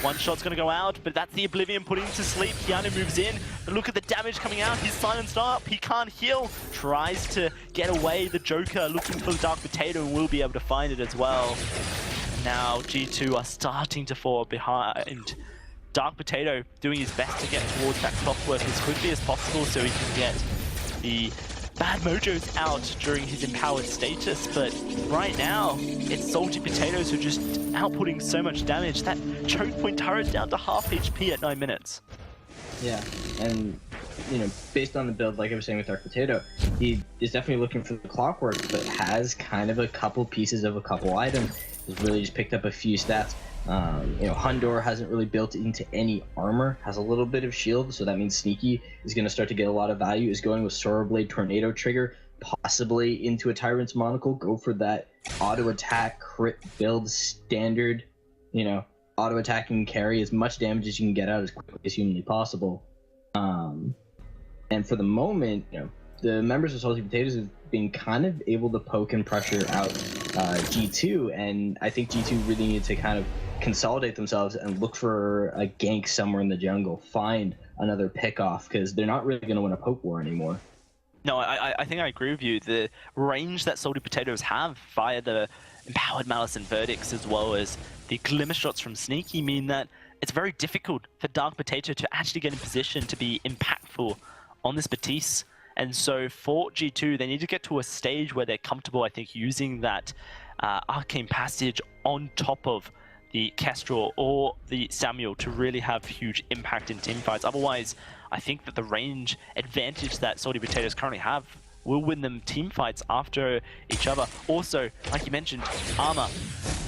One shot's gonna go out, but that's the Oblivion putting him to sleep. Keanu moves in, but look at the damage coming out. He's silenced up, he can't heal. Tries to get away, the Joker looking for the Dark Potato and will be able to find it as well. Now G2 are starting to fall behind. Dark Potato doing his best to get towards that clockwork as quickly as possible so he can get the bad mojos out during his empowered status, but right now it's Salty Potatoes who are just outputting so much damage. That choke point turret down to half HP at 9 minutes. Yeah, and you know, based on the build, like I was saying with Dark Potato, he is definitely looking for the clockwork, but has kind of a couple pieces of a couple items. He's really just picked up a few stats. You know, Hundor hasn't really built into any armor, has a little bit of shield, so that means Sneaky is going to start to get a lot of value, is going with Sora Blade Tornado Trigger, possibly into a Tyrant's Monocle, go for that auto attack, crit build, standard, you know, auto attack and carry as much damage as you can get out as quickly as humanly possible. And for the moment, you know, the members of Salty Potatoes have been kind of able to poke and pressure out G2, and I think G2 really need to kind of consolidate themselves and look for a gank somewhere in the jungle, find another pick-off, because they're not really going to win a poke war anymore. No, I think I agree with you. The range that Salty Potatoes have via the empowered Malice and Verdicts, as well as the glimmer shots from Sneaky, mean that it's very difficult for Dark Potato to actually get in position to be impactful on this Batiste. And so for G2, they need to get to a stage where they're comfortable, I think, using that Arcane Passage on top of the Kestrel or the Samuel to really have huge impact in teamfights. Otherwise, I think that the range advantage that Salty Potatoes currently have will win them teamfights after each other. Also, like you mentioned, armor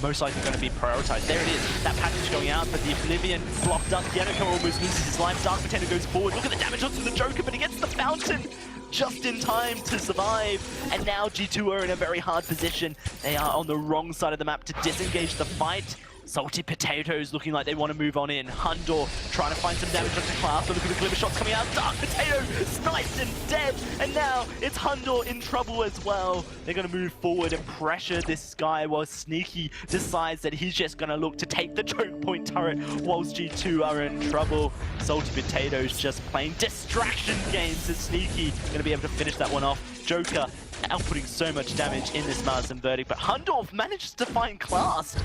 most likely going to be prioritized. There it is, that passage going out, but the Oblivion blocked up. Yannick almost loses his life. Dark Potato goes forward. Look at the damage onto the Joker, but he gets the Fountain just in time to survive. And now G2 are in a very hard position. They are on the wrong side of the map to disengage the fight. Salty Potatoes looking like they want to move on in. Hundor trying to find some damage onto Class, but look at the glimmer shots coming out. Dark Potato sniped and dead, and now it's Hundor in trouble as well. They're going to move forward and pressure this guy while Sneaky decides that he's just going to look to take the choke point turret whilst G2 are in trouble. Salty Potatoes just playing distraction games as Sneaky going to be able to finish that one off. Joker outputting so much damage in this Malice and Verdict, but Hundor manages to find Class.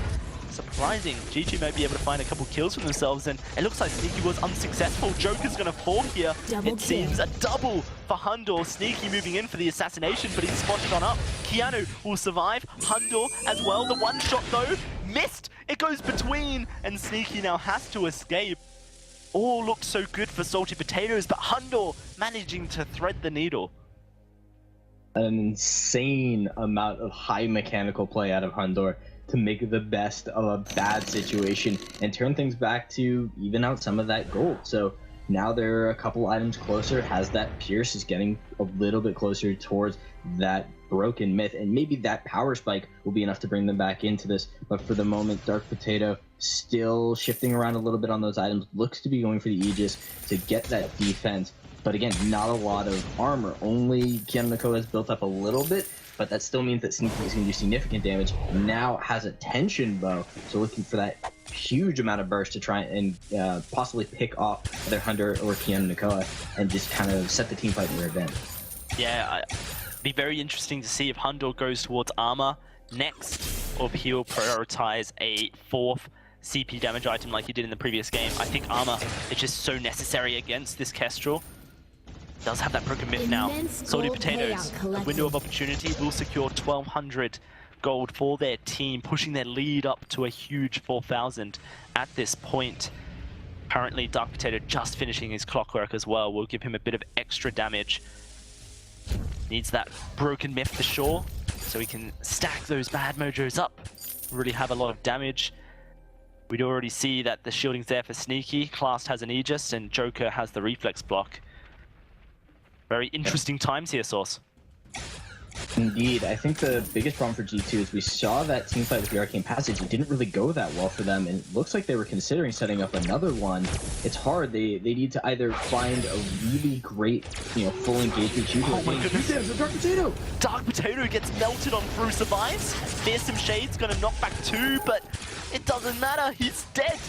Surprising. G2 may be able to find a couple kills for themselves, and it looks like Sneaky was unsuccessful. Joker's going to fall here. It seems a double for Hundor. Sneaky moving in for the assassination, but he's spotted on up. Keanu will survive. Hundor as well. The one shot though, missed. It goes between, and Sneaky now has to escape. All looked so good for Salty Potatoes, but Hundor managing to thread the needle. An insane amount of high mechanical play out of Hundor to make the best of a bad situation and turn things back to even out some of that gold. So now they're a couple items closer. Has that Pierce is getting a little bit closer towards that broken myth, and maybe that power spike will be enough to bring them back into this. But for the moment, Dark Potato still shifting around a little bit on those items, looks to be going for the Aegis to get that defense. But again, not a lot of armor. Only Keanu has built up a little bit, but that still means that Sneaky is going to do significant damage. Now has a tension bow, so looking for that huge amount of burst to try and possibly pick off either Hunter or Keanu and just kind of set the team fight in their advantage. Yeah, it'd be very interesting to see if Hundor goes towards armor next, or if he'll prioritize a fourth CP damage item like he did in the previous game. I think armor is just so necessary against this Kestrel. Does have that broken myth now. Salty Potatoes, a window of opportunity, will secure 1,200 gold for their team, pushing their lead up to a huge 4,000 at this point. Currently, Dark Potato just finishing his clockwork as well will give him a bit of extra damage. Needs that broken myth for sure, so he can stack those bad mojos up, really have a lot of damage. We'd already see that the shielding's there for Sneaky, Class has an Aegis, and Joker has the reflex block. Very interesting times here, Source. Indeed. I think the biggest problem for G2 is we saw that team fight with the Arcane Passage. It didn't really go that well for them, and it looks like they were considering setting up another one. It's hard. They need to either find a really great, full engagement shooter. Oh my goodness. The Dark Potato! Dark Potato gets melted on through, survives. Fearsome Shade's gonna knock back 2, but it doesn't matter. He's dead.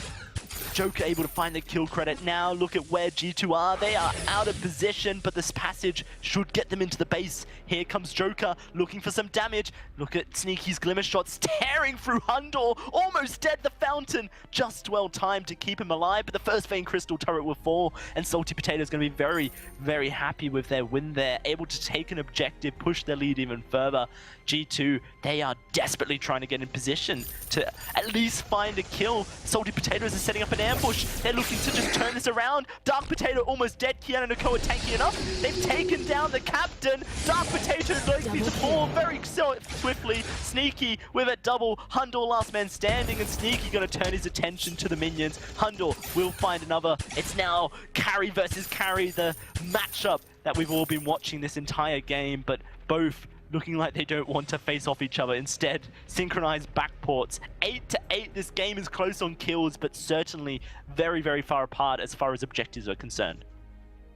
Joker able to find the kill credit now. Look at where G2 are. They are out of position, but this passage should get them into the base. Here comes Joker looking for some damage. Look at Sneaky's glimmer shots tearing through Hundor. Almost dead. The Fountain just well timed to keep him alive, but the first Vein Crystal turret will fall, and Salty Potato is going to be very, very happy with their win there. Able to take an objective, push their lead even further. G2, they are desperately trying to get in position to at least find a kill. Salty Potatoes are setting up an ambush. They're looking to just turn this around. Dark Potato almost dead. Keanu Nakoa tanky enough. They've taken down the captain. Dark Potato likely to fall very swiftly. Sneaky with a double. Hundor last man standing, and Sneaky going to turn his attention to the minions. Hundor will find another. It's now carry versus carry, the matchup that we've all been watching this entire game, but both looking like they don't want to face off each other. Instead, synchronized backports. 8-8, this game is close on kills, but certainly very, very far apart as far as objectives are concerned.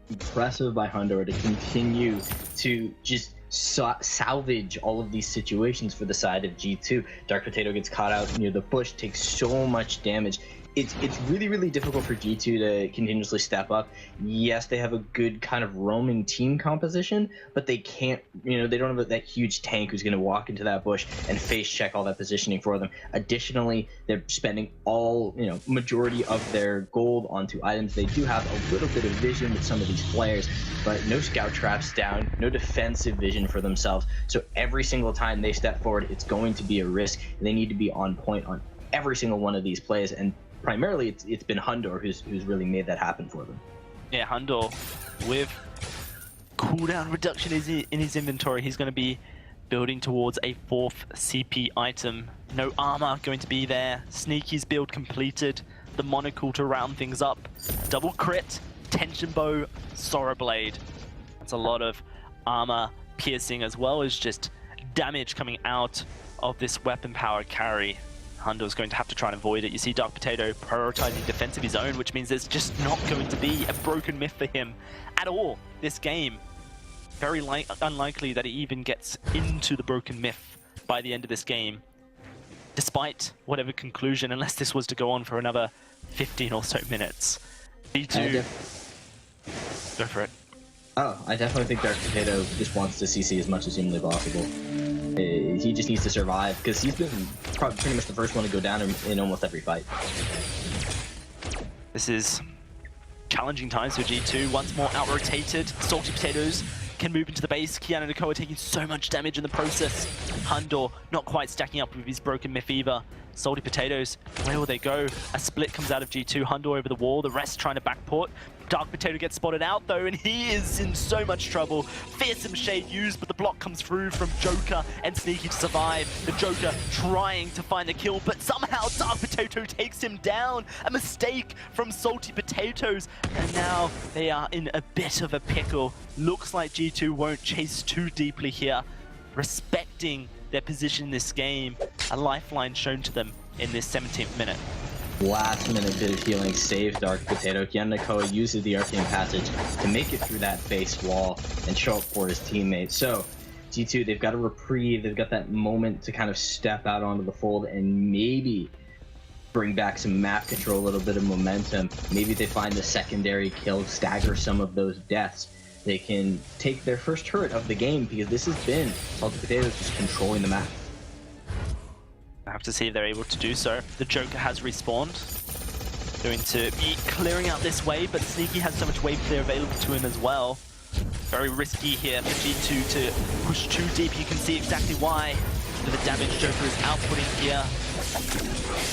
Impressive by Hundor to continue to just salvage all of these situations for the side of G2. Dark Potato gets caught out near the bush, takes so much damage. it's really difficult for G2 to continuously step up. Yes, they have a good kind of roaming team composition, but they can't, they don't have that huge tank who's going to walk into that bush and face check all that positioning for them. Additionally, they're spending all, majority of their gold onto items. They do have a little bit of vision with some of these players, but no scout traps down, no defensive vision for themselves. So every single time they step forward, it's going to be a risk. They need to be on point on every single one of these plays, and primarily it's been Hundor who's really made that happen for them. Yeah, Hundor with cooldown reduction in his inventory. He's going to be building towards a 4th CP item. No armor going to be there. Sneaky's build completed. The monocle to round things up. Double crit, tension bow, Sora blade. That's a lot of armor piercing as well as just damage coming out of this weapon power carry. Hundor's going to have to try and avoid it. You see Dark Potato prioritizing defense of his own, which means there's just not going to be a broken myth for him at all this game. Very unlikely that he even gets into the broken myth by the end of this game, despite whatever conclusion, unless this was to go on for another 15 or so minutes. B2, go for it. Oh, I definitely think Dark Potato just wants to CC as much as humanly possible. He just needs to survive, because he's been probably pretty much the first one to go down in almost every fight. This is challenging times for G2. Once more out-rotated. Salty Potatoes can move into the base. Kiana and Nakoa taking so much damage in the process. Hundor not quite stacking up with his broken myth either. Salty Potatoes, where will they go? A split comes out of G2. Hundor over the wall, the rest trying to backport. Dark Potato gets spotted out though, and he is in so much trouble. Fearsome Shade used, but the block comes through from Joker and Sneaky to survive. The Joker trying to find the kill, but somehow Dark Potato takes him down. A mistake from Salty Potatoes, and now they are in a bit of a pickle. Looks like G2 won't chase too deeply here, respecting their position in this game. A lifeline shown to them in this 17th minute. Last minute bit of healing saves Dark Potato. Kiana Nakoa uses the Arcane Passage to make it through that base wall and show up for his teammates. So G2, they've got a reprieve, they've got that moment to kind of step out onto the fold and maybe bring back some map control, a little bit of momentum. Maybe they find the secondary kill, stagger some of those deaths. They can take their first turret of the game, because this has been Salty Potatoes just controlling the map. I have to see if they're able to do so. The Joker has respawned. Going to be clearing out this wave, but Sneaky has so much wave clear available to him as well. Very risky here for G2 to push too deep. You can see exactly why. The damage Joker is outputting here.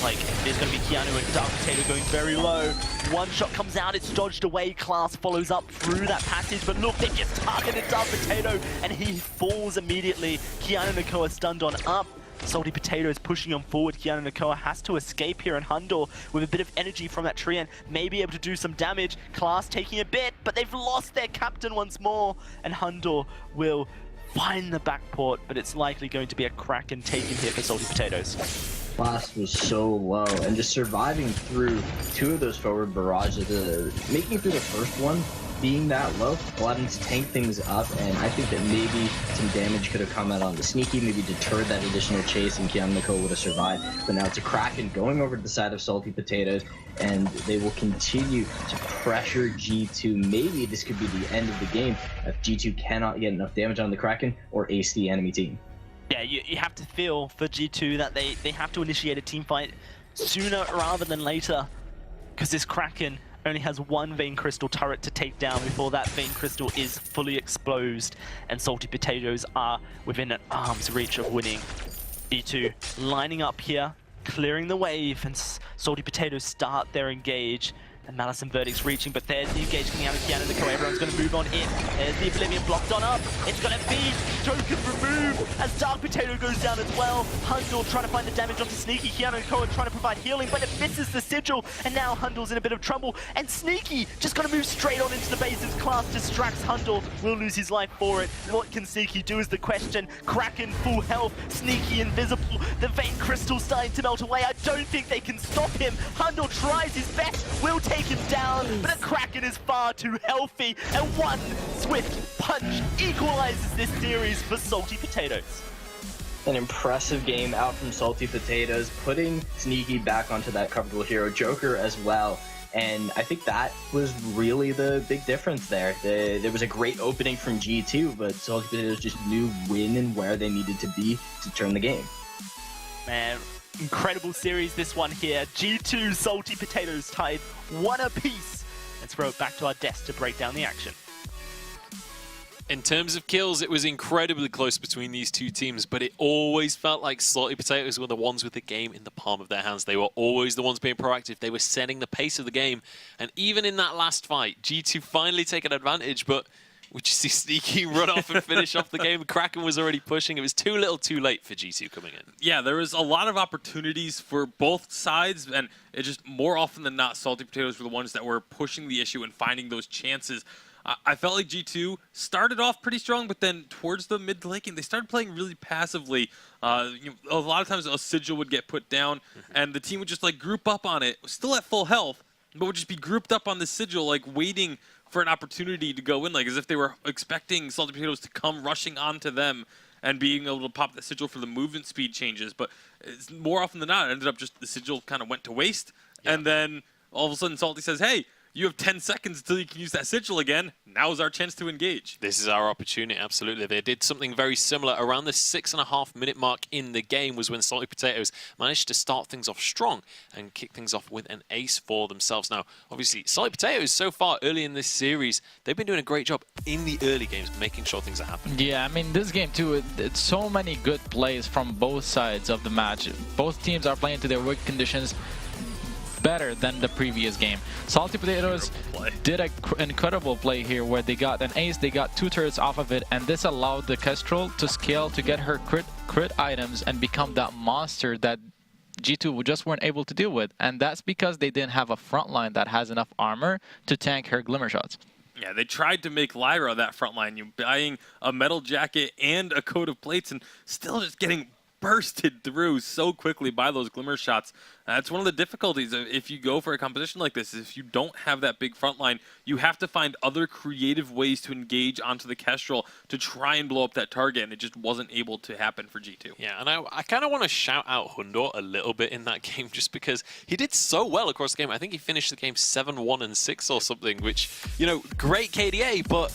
Like, there's going to be Keanu and Dark Potato going very low. One shot comes out, it's dodged away. Class follows up through that passage, but look, they just targeted Dark Potato, and he falls immediately. Keanu and Nakoa stunned on up. Salty Potato is pushing on forward. Kiana Nakoa has to escape here, and Hundor, with a bit of energy from that tree, and may be able to do some damage. Class taking a bit, but they've lost their captain once more, and Hundor will find the backport, but it's likely going to be a Kraken taken here for Salty Potatoes. Class was so low, and just surviving through two of those forward barrages, making it through the first one, being that low, allowed him to tank things up, and I think that maybe some damage could have come out on the Sneaky, maybe deterred that additional chase, and Kiana Nakoa would have survived. But now it's a Kraken going over to the side of Salty Potatoes, and they will continue to pressure G2. Maybe this could be the end of the game if G2 cannot get enough damage on the Kraken or ace the enemy team. Yeah, you have to feel for G2 that they have to initiate a team fight sooner rather than later, because this Kraken only has one Vein Crystal turret to take down before that Vein Crystal is fully exposed, and Salty Potatoes are within an arm's reach of winning. G2 lining up here, clearing the wave, and Salty Potatoes start their engage. And Malice and Verdict's reaching, but there's the engage coming out of Kiana Nakoa. Everyone's going to move on in. There's the Oblivion blocked on up. It's going to be Joker removed as Dark Potato goes down as well. Hundor trying to find the damage onto Sneaky. Kiana Nakoa trying to provide healing, but it misses the sigil. And now Hundor's in a bit of trouble. And Sneaky just going to move straight on into the base as Class distracts Hundor. Will lose his life for it. What can Sneaky do is the question. Kraken full health. Sneaky invisible. The Vein Crystal starting to melt away. I don't think they can stop him. Hundor tries his best. Will take him down, but the Kraken is far too healthy, and one swift punch equalizes this series for Salty Potatoes. an impressive game out from Salty Potatoes, putting Sneaky back onto that comfortable hero, Joker as well. And I think that was really the big difference there. There was a great opening from G2, but Salty Potatoes just knew when and where they needed to be to turn the game. Man, incredible series this one here. G2 Salty Potatoes tied 1 apiece. Let's throw it back to our desk to break down the action. In terms of kills, it was incredibly close between these two teams, but it always felt like Salty Potatoes were the ones with the game in the palm of their hands. They were always the ones being proactive. They were setting the pace of the game. And even in that last fight, G2 finally taken advantage, but we just see Sneaky run off and finish off the game. Kraken was already pushing. It was too little too late for G2 coming in. Yeah, there was a lot of opportunities for both sides, and it just more often than not, Salty Potatoes were the ones that were pushing the issue and finding those chances. I felt like G2 started off pretty strong, but then towards the mid to late game, they started playing really passively. A lot of times a sigil would get put down, and the team would just like group up on it, still at full health, but would just be grouped up on the sigil, like waiting for an opportunity to go in, like as if they were expecting Salty Potatoes to come rushing onto them and being able to pop the sigil for the movement speed changes. But it's more often than not, it ended up just the sigil kind of went to waste, and then all of a sudden Salty says, hey, you have 10 seconds until you can use that sigil again. Now's our chance to engage. This is our opportunity, absolutely. They did something very similar. Around the 6.5-minute mark in the game was when Salty Potatoes managed to start things off strong and kick things off with an ace for themselves. Now, obviously, Salty Potatoes, so far early in this series, they've been doing a great job in the early games, making sure things are happening. Yeah, I mean, this game, too, it's so many good plays from both sides of the match. Both teams are playing to their weak conditions better than the previous game. Salty Potatoes did an incredible play here where they got an ace, they got 2 turrets off of it, and this allowed the Kestrel to scale to get her crit items and become that monster that G2 just weren't able to deal with. And that's because they didn't have a front line that has enough armor to tank her glimmer shots. Yeah, they tried to make Lyra that front line. You're buying a metal jacket and a coat of plates and still just getting bursted through so quickly by those glimmer shots. That's one of the difficulties if you go for a composition like this. If you don't have that big front line, you have to find other creative ways to engage onto the Kestrel to try and blow up that target, and it just wasn't able to happen for G2. Yeah, and I kind of want to shout out Hundor a little bit in that game just because he did so well across the game. I think he finished the game 7-1-6 or something, which, you know, great KDA, but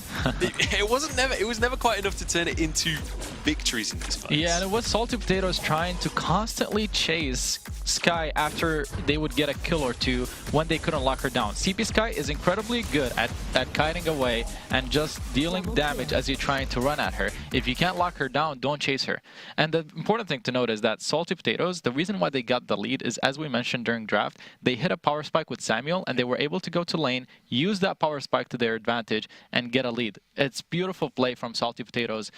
it was never quite enough to turn it into victories in these fights. Yeah, and it was Salty Potatoes trying to constantly chase Sky after they would get a kill or two when they couldn't lock her down. CP Sky is incredibly good at kiting away and just dealing damage as you're trying to run at her. If you can't lock her down, don't chase her. And the important thing to note is that Salty Potatoes, the reason why they got the lead is, as we mentioned during draft, they hit a power spike with Samuel and they were able to go to lane, use that power spike to their advantage and get a lead. It's beautiful play from Salty Potatoes.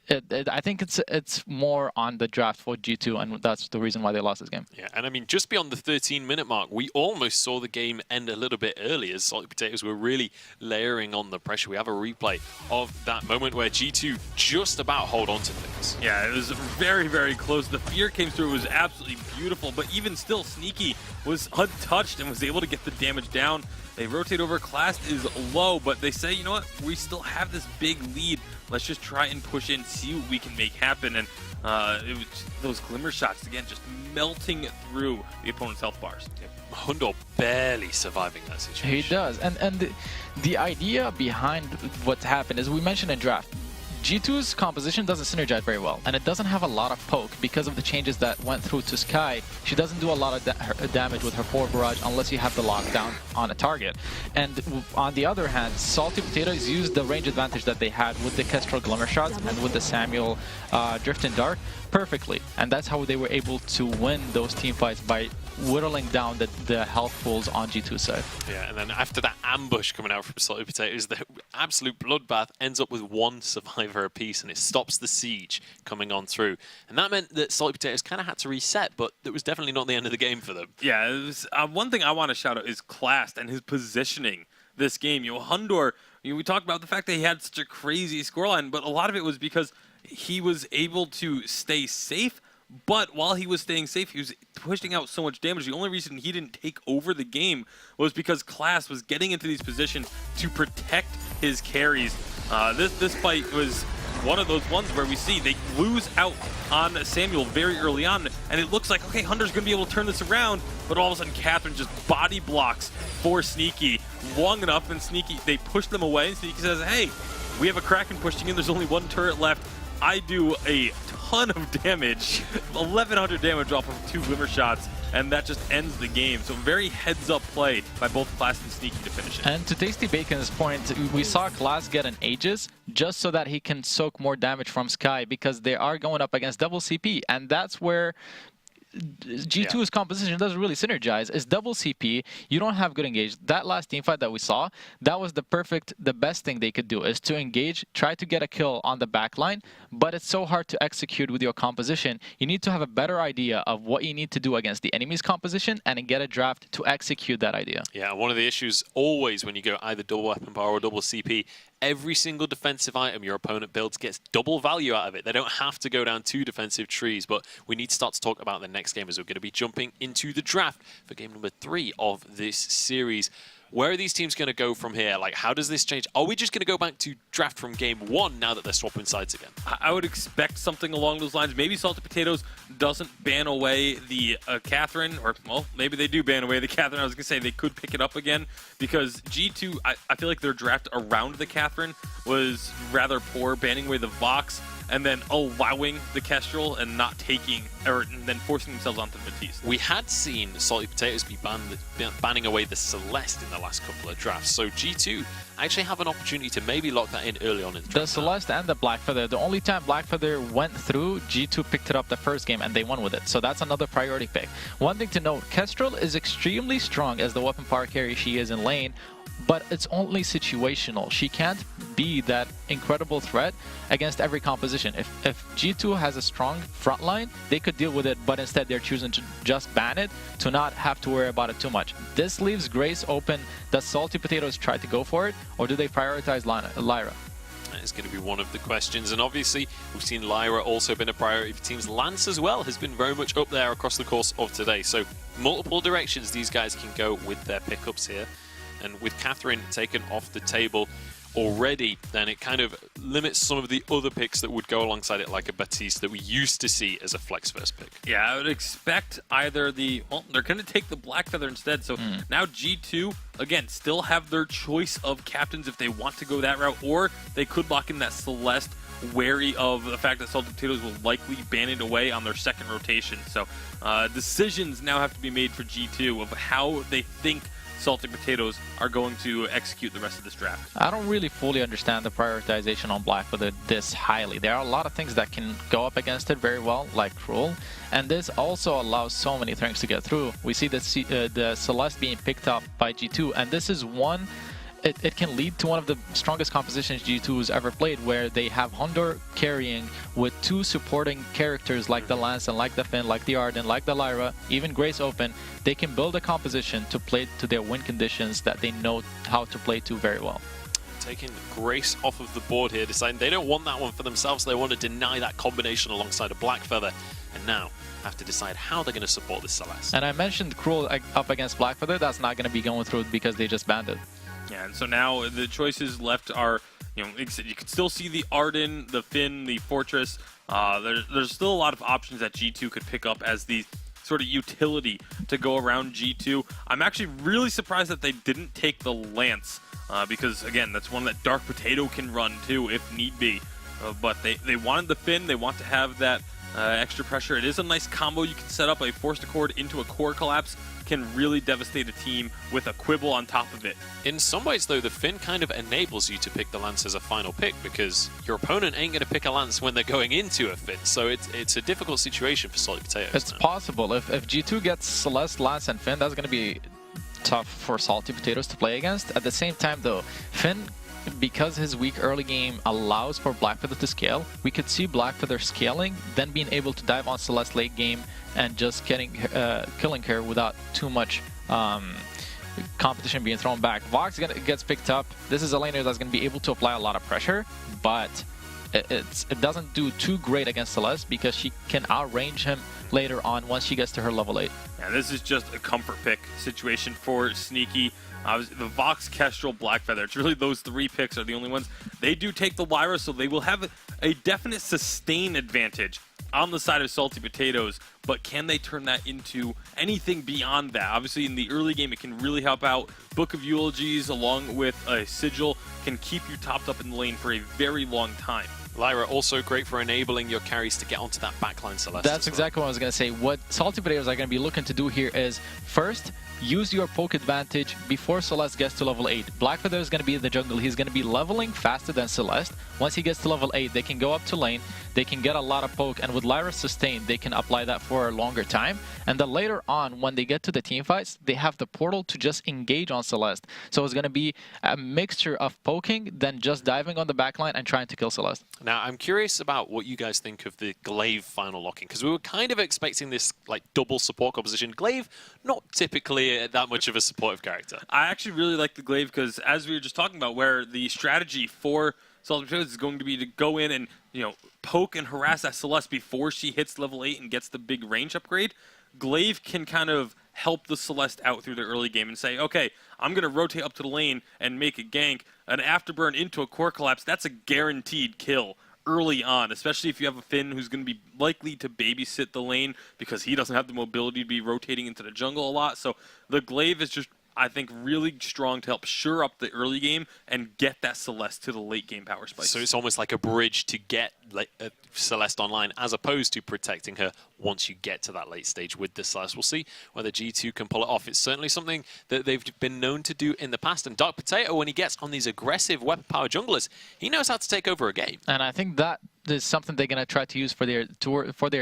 I think it's more on the draft for G2, and that's the reason why they lost this game. Yeah, and I mean, just beyond the 13-minute mark, we almost saw the game end a little bit early as Salty Potatoes were really layering on the pressure. We have a replay of that moment where G2 just about hold on to things. Yeah, it was very, very close. The fear came through. It was absolutely beautiful, but even still, Sneaky was untouched and was able to get the damage down. They rotate over. Class is low, but they say, you know what? We still have this big lead. Let's just try and push in, see what we can make happen. And it was those glimmer shots, again, just melting through the opponent's health bars. Hundor barely surviving that situation. He does. And the idea behind what's happened is we mentioned in draft, G2's composition doesn't synergize very well, and it doesn't have a lot of poke because of the changes that went through to Sky. She doesn't do a lot of damage with her forward barrage unless you have the lockdown on a target. And on the other hand, Salty Potatoes used the range advantage that they had with the Kestrel Glimmer shots and with the Samuel Drift in Dark perfectly. And that's how they were able to win those team fights, by whittling down the health pools on G2's side. Yeah, and then after that ambush coming out from Salty Potatoes, the absolute bloodbath ends up with 1 survivor apiece, and it stops the siege coming on through. And that meant that Salty Potatoes kind of had to reset, but that was definitely not the end of the game for them. Yeah, it was, one thing I want to shout out is Class and his positioning this game. You know, Hundor, we talked about the fact that he had such a crazy scoreline, but a lot of it was because he was able to stay safe. But while he was staying safe, he was pushing out so much damage. The only reason he didn't take over the game was because Class was getting into these positions to protect his carries. This fight was one of those ones where we see they lose out on Samuel very early on, and it looks like, okay, Hunter's going to be able to turn this around, but all of a sudden Catherine just body blocks for Sneaky long enough, and Sneaky, they push them away, and Sneaky says, hey, we have a Kraken pushing in, there's only one turret left. I do a ton of damage, 1100 damage off of 2 Glimmer shots, and that just ends the game. So very heads-up play by both Class and Sneaky to finish it. And to Tasty Bacon's point, we saw Class get an Aegis just so that he can soak more damage from Sky, because they are going up against double CP, and that's where G2's composition doesn't really synergize. It's double CP, you don't have good engage. That last team fight that we saw, that was the best thing they could do, is to engage, try to get a kill on the back line, but it's so hard to execute with your composition. You need to have a better idea of what you need to do against the enemy's composition and then get a draft to execute that idea. Yeah, one of the issues always when you go either double weapon power or double CP, every single defensive item your opponent builds gets double value out of it. They don't have to go down 2 defensive trees, but we need to start to talk about the next game as we're going to be jumping into the draft for game number 3 of this series. Where are these teams going to go from here? Like, how does this change? Are we just going to go back to draft from game 1 now that they're swapping sides again? I would expect something along those lines. Maybe Salted Potatoes doesn't ban away the Catherine, or, well, maybe they do ban away the Catherine. I was going to say they could pick it up again, because G2, I feel like their draft around the Catherine was rather poor, banning away the Vox, and then allowing the Kestrel and not taking, or and then forcing themselves onto the Matisse. We had seen Salty Potatoes be banning away the Celeste in the last couple of drafts, so G2 actually have an opportunity to maybe lock that in early on in the draft. The Celeste and the Blackfeather, the only time Blackfeather went through, G2 picked it up the first game and they won with it, so that's another priority pick. One thing to note, Kestrel is extremely strong as the weapon power carry she is in lane, but it's only situational. She can't be that incredible threat against every composition. If G2 has a strong front line, they could deal with it, but instead they're choosing to just ban it to not have to worry about it too much. This leaves Grace open. Does Salty Potatoes try to go for it, or do they prioritize Lyra? That is going to be one of the questions, and obviously we've seen Lyra also been a priority for teams. Lance as well has been very much up there across the course of today, so multiple directions these guys can go with their pickups here. And with Catherine taken off the table already, then it kind of limits some of the other picks that would go alongside it, like a Baptiste that we used to see as a flex first pick. Yeah, I would expect either the, well, they're going to take the Blackfeather instead, so now G2, again, still have their choice of captains if they want to go that route, or they could lock in that Celeste, wary of the fact that Salted Potatoes will likely ban it away on their second rotation. So decisions now have to be made for G2 of how they think Salted Potatoes are going to execute the rest of this draft. I don't really fully understand the prioritization on Blackfeather this highly. There are a lot of things that can go up against it very well, like Cruel, and this also allows so many things to get through. We see the Celeste being picked up by G2, and this is one, it can lead to one of the strongest compositions G2 has ever played, where they have Hondor carrying with 2 supporting characters like the Lance and like the Finn, like the Arden, like the Lyra, even Grace open. They can build a composition to play to their win conditions that they know how to play to very well. Taking Grace off of the board here, deciding they don't want that one for themselves, they want to deny that combination alongside a Blackfeather, and now have to decide how they're going to support this Celeste. And I mentioned Cruel up against Blackfeather, that's not going to be going through because they just banned it. Yeah, and so now the choices left are, you know, you can still see the Arden, the Finn, the Fortress. There's still a lot of options that G2 could pick up as the sort of utility to go around G2. I'm actually really surprised that they didn't take the Lance, because, again, that's one that Dark Potato can run too if need be. But they wanted the Finn, they want to have that extra pressure. It is a nice combo you can set up. A Forced Accord into a Core Collapse can really devastate a team with a Quibble on top of it. In some ways, though, the Finn kind of enables you to pick the Lance as a final pick, because your opponent ain't going to pick a Lance when they're going into a Finn, so it's a difficult situation for Salty Potatoes. It's possible. If G2 gets Celeste, Lance, and Finn, that's going to be tough for Salty Potatoes to play against. At the same time, though, Finn, because his weak early game allows for Blackfeather to scale, we could see Blackfeather scaling, then being able to dive on Celeste late game and just killing her without too much competition being thrown back. Vox gets picked up. This is a laner that's going to be able to apply a lot of pressure, but it doesn't do too great against Celeste because she can outrange him later on once she gets to her level 8. Yeah, this is just a comfort pick situation for Sneaky. The Vox, Kestrel, Blackfeather. It's really those 3 picks are the only ones. They do take the Lyra, so they will have a definite sustain advantage on the side of Salty Potatoes, but can they turn that into anything beyond that? Obviously, in the early game, it can really help out. Book of Eulogies, along with a Sigil, can keep you topped up in the lane for a very long time. Lyra also great for enabling your carries to get onto that backline, Celeste. That's exactly what I was going to say. What Salty Potatoes are going to be looking to do here is, first, use your poke advantage before Celeste gets to level 8. Blackfeather is going to be in the jungle. He's going to be leveling faster than Celeste. Once he gets to level 8, they can go up to lane. They can get a lot of poke, and with Lyra sustain, they can apply that for a longer time. And then later on, when they get to the team fights, they have the portal to just engage on Celeste. So it's going to be a mixture of poking, then just diving on the backline and trying to kill Celeste. Now, I'm curious about what you guys think of the Glaive final locking, because we were kind of expecting this like double support composition. Glaive, not typically that much of a supportive character. I actually really like the Glaive because, as we were just talking about, where the strategy for Salty Potatoes is going to be to go in and, you know, poke and harass that Celeste before she hits level 8 and gets the big range upgrade. Glaive can kind of help the Celeste out through the early game and say, okay, I'm going to rotate up to the lane and make a gank, an afterburn into a core collapse. That's a guaranteed kill early on, especially if you have a Finn who's going to be likely to babysit the lane because he doesn't have the mobility to be rotating into the jungle a lot. So the Glaive is just, I think, really strong to help shore up the early game and get that Celeste to the late game power spike. So it's almost like a bridge to get Celeste online, as opposed to protecting her once you get to that late stage with the Celeste. We'll see whether G2 can pull it off. It's certainly something that they've been known to do in the past. And Dark Potato, when he gets on these aggressive weapon power junglers, he knows how to take over a game. And I think that is something they're going to try to use for their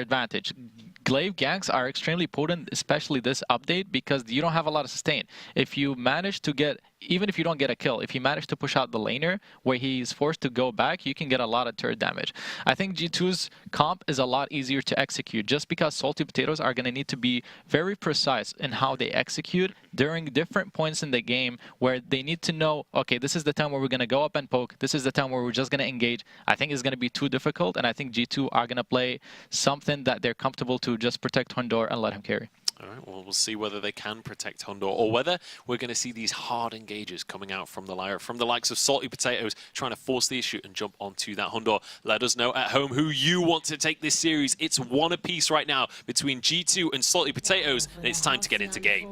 advantage. Glaive ganks are extremely potent, especially this update, because you don't have a lot of sustain. If you manage to get, even if you don't get a kill, if you manage to push out the laner where he's forced to go back, you can get a lot of turret damage. I think G2's comp is a lot easier to execute just because Salty Potatoes are going to need to be very precise in how they execute during different points in the game where they need to know, okay, this is the time where we're going to go up and poke. This is the time where we're just going to engage. I think it's going to be too difficult, and I think G2 are going to play something that they're comfortable to just protect Hondor and let him carry. All right, well, we'll see whether they can protect Hondor or whether we're going to see these hard engages coming out from the Lyra, from the likes of Salty Potatoes, trying to force the issue and jump onto that Hondor. Let us know at home who you want to take this series. It's one apiece right now between G2 and Salty Potatoes, and it's time to get into game.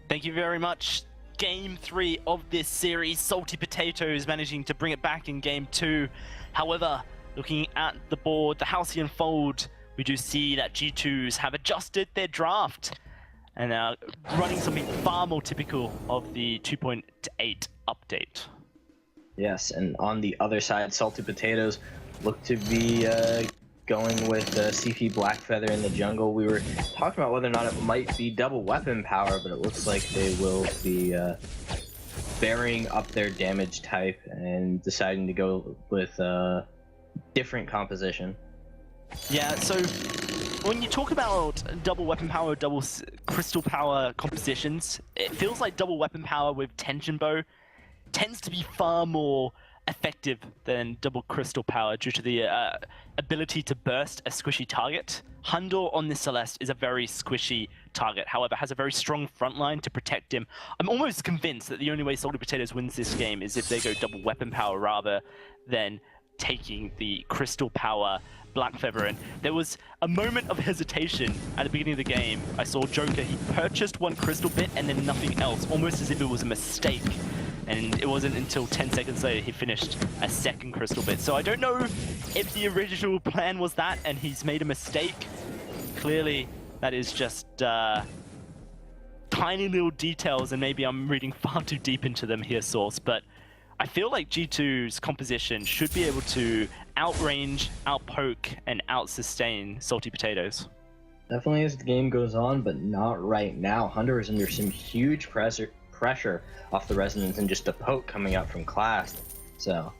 Thank you very much. Game 3 of this series, Salty Potatoes managing to bring it back in Game 2. However, looking at the board, the Halcyon Fold, we do see that G2s have adjusted their draft and are running something far more typical of the 2.8 update. Yes, and on the other side, Salty Potatoes look to be going with CP Blackfeather in the jungle. We were talking about whether or not it might be double weapon power, but it looks like they will be varying up their damage type and deciding to go with different composition. Yeah, so when you talk about double weapon power, double crystal power compositions, it feels like double weapon power with tension bow tends to be far more effective than double crystal power due to the ability to burst a squishy target. Hondor on this Celeste is a very squishy target, however has a very strong front line to protect him. I'm almost convinced that the only way Salty Potatoes wins this game is if they go double weapon power rather than taking the crystal power Blackfeather. And there was a moment of hesitation at the beginning of the game. I saw Joker, he purchased one crystal bit and then nothing else, almost as if it was a mistake. And it wasn't until 10 seconds later he finished a second crystal bit. So I don't know if the original plan was that and he's made a mistake. Clearly that is just tiny little details, and maybe I'm reading far too deep into them here, Source, but I feel like G2's composition should be able to outrange, outpoke, and outsustain Salty Potatoes. Definitely as the game goes on, but not right now. Hunter is under some huge pressure off the Resonance and just a poke coming out from Class. So,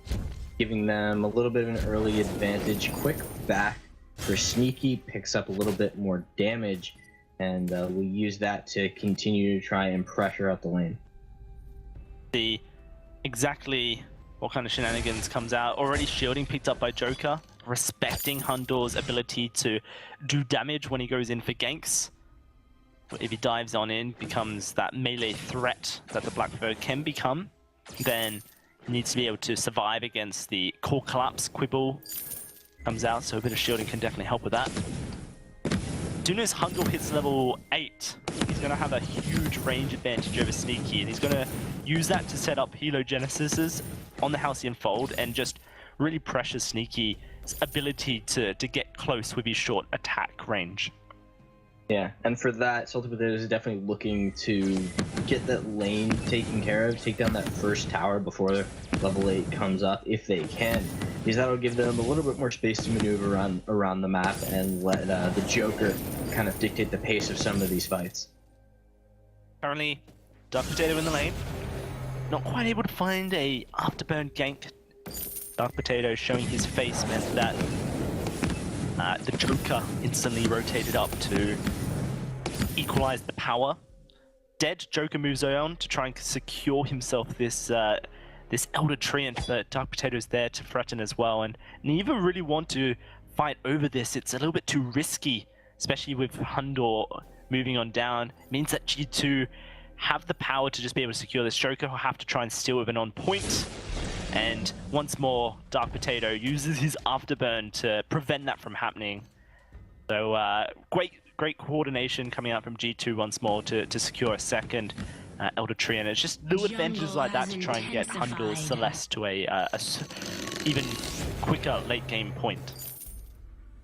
giving them a little bit of an early advantage. Quick back for Sneaky, picks up a little bit more damage, and we'll use that to continue to try and pressure out the lane. See exactly what kind of shenanigans comes out. Already shielding picked up by Joker, respecting Hondor's ability to do damage when he goes in for ganks. if he dives on in, becomes that melee threat that the Blackbird can become, then he needs to be able to survive against the core collapse. Quibble comes out, so a bit of shielding can definitely help with that. As soon as Hundle hits level 8, he's going to have a huge range advantage over Sneaky, and he's going to use that to set up Helogenesises on the Halcyon Fold and just really pressure Sneaky's ability to get close with his short attack range. Yeah, and for that, Salty Potatoes is definitely looking to get that lane taken care of, take down that first tower before level 8 comes up, if they can, because that'll give them a little bit more space to maneuver around the map and let the Joker kind of dictate the pace of some of these fights. Currently, Dark Potato in the lane. Not quite able to find a afterburn gank. Dark Potato showing his face meant that the Joker instantly rotated up to equalize the power. Dead, Joker moves on to try and secure himself this Elder Treant, but Dark Potato's there to threaten as well, and neither really want to fight over this. It's a little bit too risky, especially with Hundor moving on down. It means that G2 have the power to just be able to secure this. Joker will have to try and steal with an on point. And once more, Dark Potato uses his Afterburn to prevent that from happening. So great coordination coming out from G2 once more to secure a second Elder Tree. And it's just little advantages like that to try and get Hundor's Celeste to a even quicker late game point.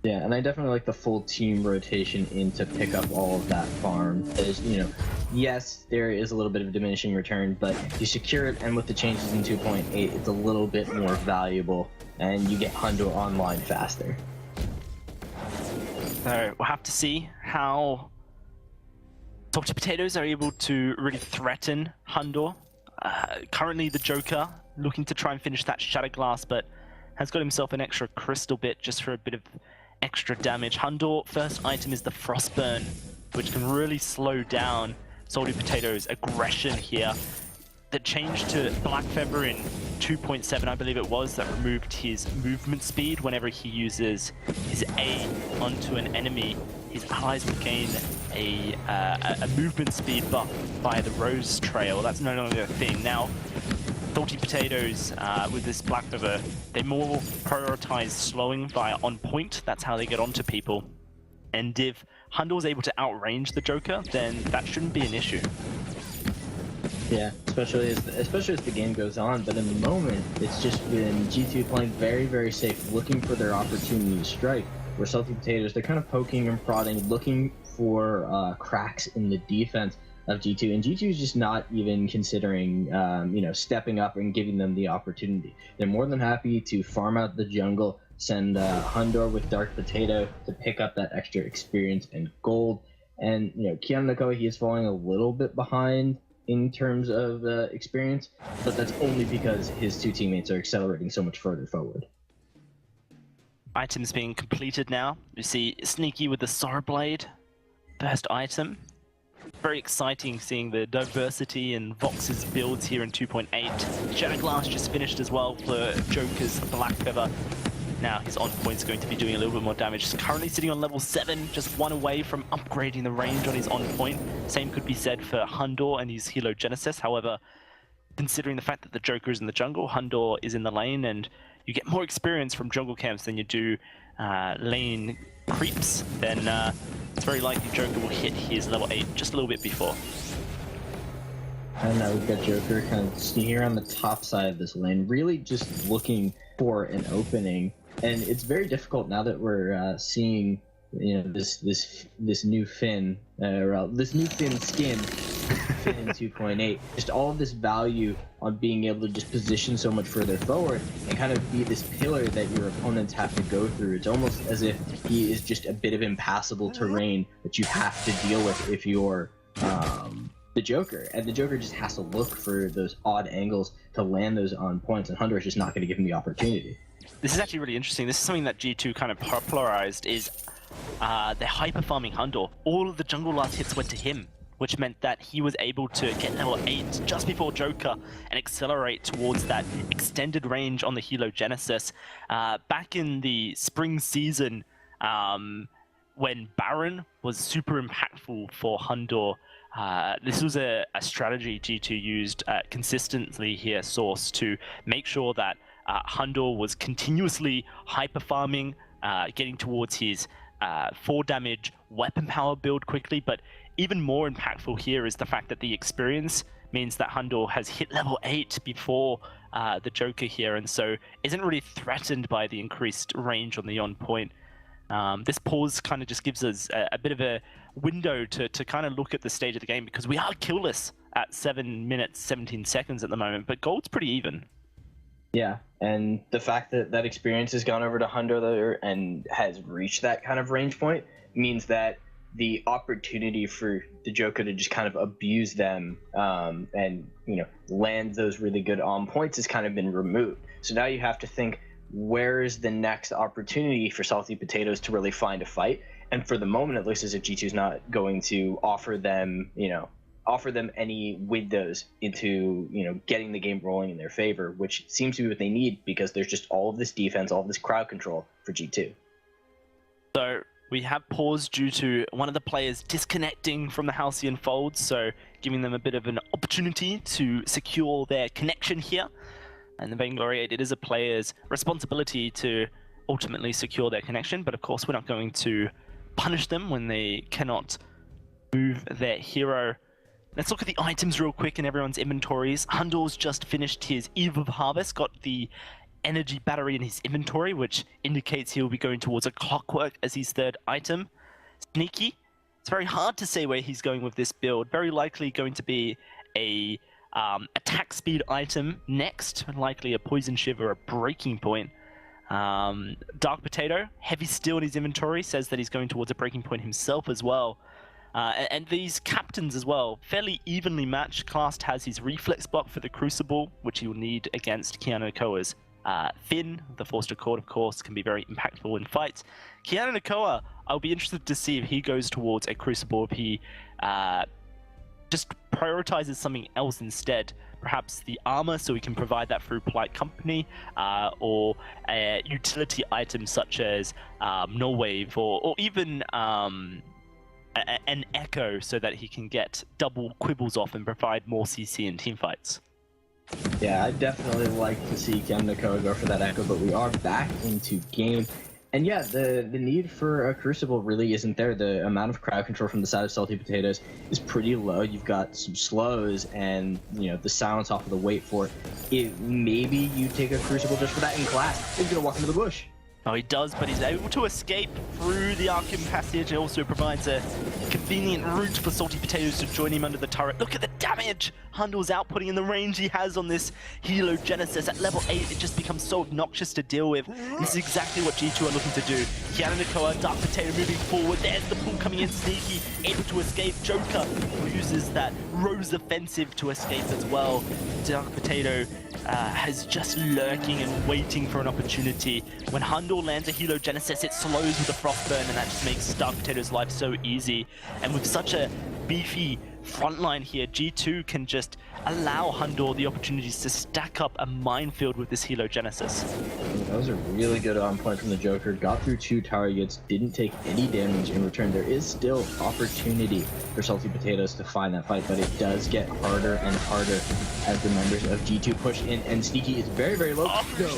Yeah, and I definitely like the full team rotation in to pick up all of that farm. As you know, yes, there is a little bit of a diminishing return, but you secure it, and with the changes in 2.8, it's a little bit more valuable, and you get Hundo online faster. So we'll have to see how Salty Potatoes are able to really threaten Hundor. Currently, the Joker looking to try and finish that Shatter Glass, but has got himself an extra crystal bit just for a bit of extra damage. Hundor, first item is the Frostburn, which can really slow down Salty Potato's aggression here. The change to Black Feather in 2.7, I believe it was, that removed his movement speed whenever he uses his A onto an enemy. His allies will gain a movement speed buff by the Rose Trail. That's no longer a thing. Now, Salty Potatoes, with this Black Feather, they more prioritize slowing via on point. That's how they get onto people. And if Hundor's able to outrange the Joker, then that shouldn't be an issue. Yeah, especially as the game goes on. But in the moment, it's just been G2 playing very, very safe, looking for their opportunity to strike. Where Salty Potatoes, they're kind of poking and prodding, looking for cracks in the defense of G2, and G2 is just not even considering, stepping up and giving them the opportunity. They're more than happy to farm out the jungle, send Hundor with Dark Potato to pick up that extra experience and gold. And Keanu Nakoa, he is falling a little bit behind in terms of experience, but that's only because his two teammates are accelerating so much further forward. Items being completed now. You see Sneaky with the Sorrow Blade, first item. Very exciting seeing the diversity in Vox's builds here in 2.8. Shadow Glass just finished as well for Joker's Black Feather. Now his on point's going to be doing a little bit more damage. He's currently sitting on level 7, just one away from upgrading the range on his on point. Same could be said for Hundor and his Helogenesis. However, considering the fact that the Joker is in the jungle, Hundor is in the lane, and you get more experience from jungle camps than you do lane creeps, then it's very likely Joker will hit his level 8 just a little bit before. And now we've got Joker kind of sneaking around the top side of this lane, really just looking for an opening. And it's very difficult now that we're seeing, this new Finn, this new Finn skin in 2.8. Just all of this value on being able to just position so much further forward and kind of be this pillar that your opponents have to go through. It's almost as if he is just a bit of impassable terrain that you have to deal with if you're the Joker. And the Joker just has to look for those odd angles to land those on points, and Hunter is just not going to give him the opportunity. This is actually really interesting. This is something that G2 kind of popularized, is they're hyper farming Hundor. All of the jungle last hits went to him, which meant that he was able to get level 8 just before Joker and accelerate towards that extended range on the Helogenesis. Back in the spring season, when Baron was super impactful for Hundor. This was a strategy G2 used consistently here, Source, to make sure that Hundor was continuously hyper farming, getting towards his 4 damage weapon power build quickly. But even more impactful here is the fact that the experience means that Hundor has hit level 8 before the Joker here, and so isn't really threatened by the increased range on the on point. This pause kind of just gives us a bit of a window to kind of look at the stage of the game, because we are killless at 7 minutes 17 seconds at the moment, but gold's pretty even. Yeah, and the fact that that experience has gone over to Hundo there and has reached that kind of range point means that the opportunity for the Joker to just kind of abuse them and, you know, land those really good on points has kind of been removed. So now you have to think, where is the next opportunity for Salty Potatoes to really find a fight? And for the moment, it looks as if G2 is not going to offer them, any windows into, getting the game rolling in their favor, which seems to be what they need, because there's just all of this defense, all of this crowd control for G2. So we have paused due to one of the players disconnecting from the Halcyon Folds, so giving them a bit of an opportunity to secure their connection here. And the Vainglory8, it is a player's responsibility to ultimately secure their connection, but of course we're not going to punish them when they cannot move their hero. Let's look at the items real quick in everyone's inventories. Hundor's just finished his Eve of Harvest, got the energy battery in his inventory, which indicates he'll be going towards a Clockwork as his third item. Sneaky, it's very hard to say where he's going with this build. Very likely going to be a attack speed item next, likely a Poison Shiver, a Breaking Point. Dark Potato, heavy steel in his inventory, says that he's going towards a Breaking Point himself as well. And these captains as well, fairly evenly matched. Clast has his reflex block for the Crucible, which he will need against Keanu Nakoa's Finn. The Forced Accord, of course, can be very impactful in fights. Keanu Nakoa, I'll be interested to see if he goes towards a Crucible, if he just prioritizes something else instead. Perhaps the armor, so we can provide that through Polite Company, or a utility item such as Null Wave, or even an Echo, so that he can get double quibbles off and provide more CC in teamfights. Yeah, I'd definitely like to see Keanu Nakoa go for that Echo, but we are back into game. And yeah, the need for a Crucible really isn't there. The amount of crowd control from the side of Salty Potatoes is pretty low. You've got some slows and, the silence off of the wait for it. Maybe you take a Crucible just for that in class. He's going to walk into the bush. Oh, he does, but he's able to escape through the Arkham Passage. It also provides a convenient route for Salty Potatoes to join him under the turret. Look at the damage Hundor's outputting in the range he has on this Helo Genesis. At level 8, it just becomes so obnoxious to deal with. And this is exactly what G2 are looking to do. Keanu Nakoa, Dark Potato moving forward. There's the pull coming in, Sneaky, able to escape. Joker uses that Rose offensive to escape as well. Dark Potato has just lurking and waiting for an opportunity. When Hundor lands a Helo Genesis, it slows with the Frostburn, and that just makes Dark Potato's life so easy. And with such a beefy frontline here, G2 can just allow Hundor the opportunities to stack up a minefield with this Helo Genesis. That was a really good on point from the Joker. Got through 2 targets, didn't take any damage in return. There is still opportunity for Salty Potatoes to find that fight, but it does get harder and harder as the members of G2 push in, and Sneaky is very, very low. Oh, no.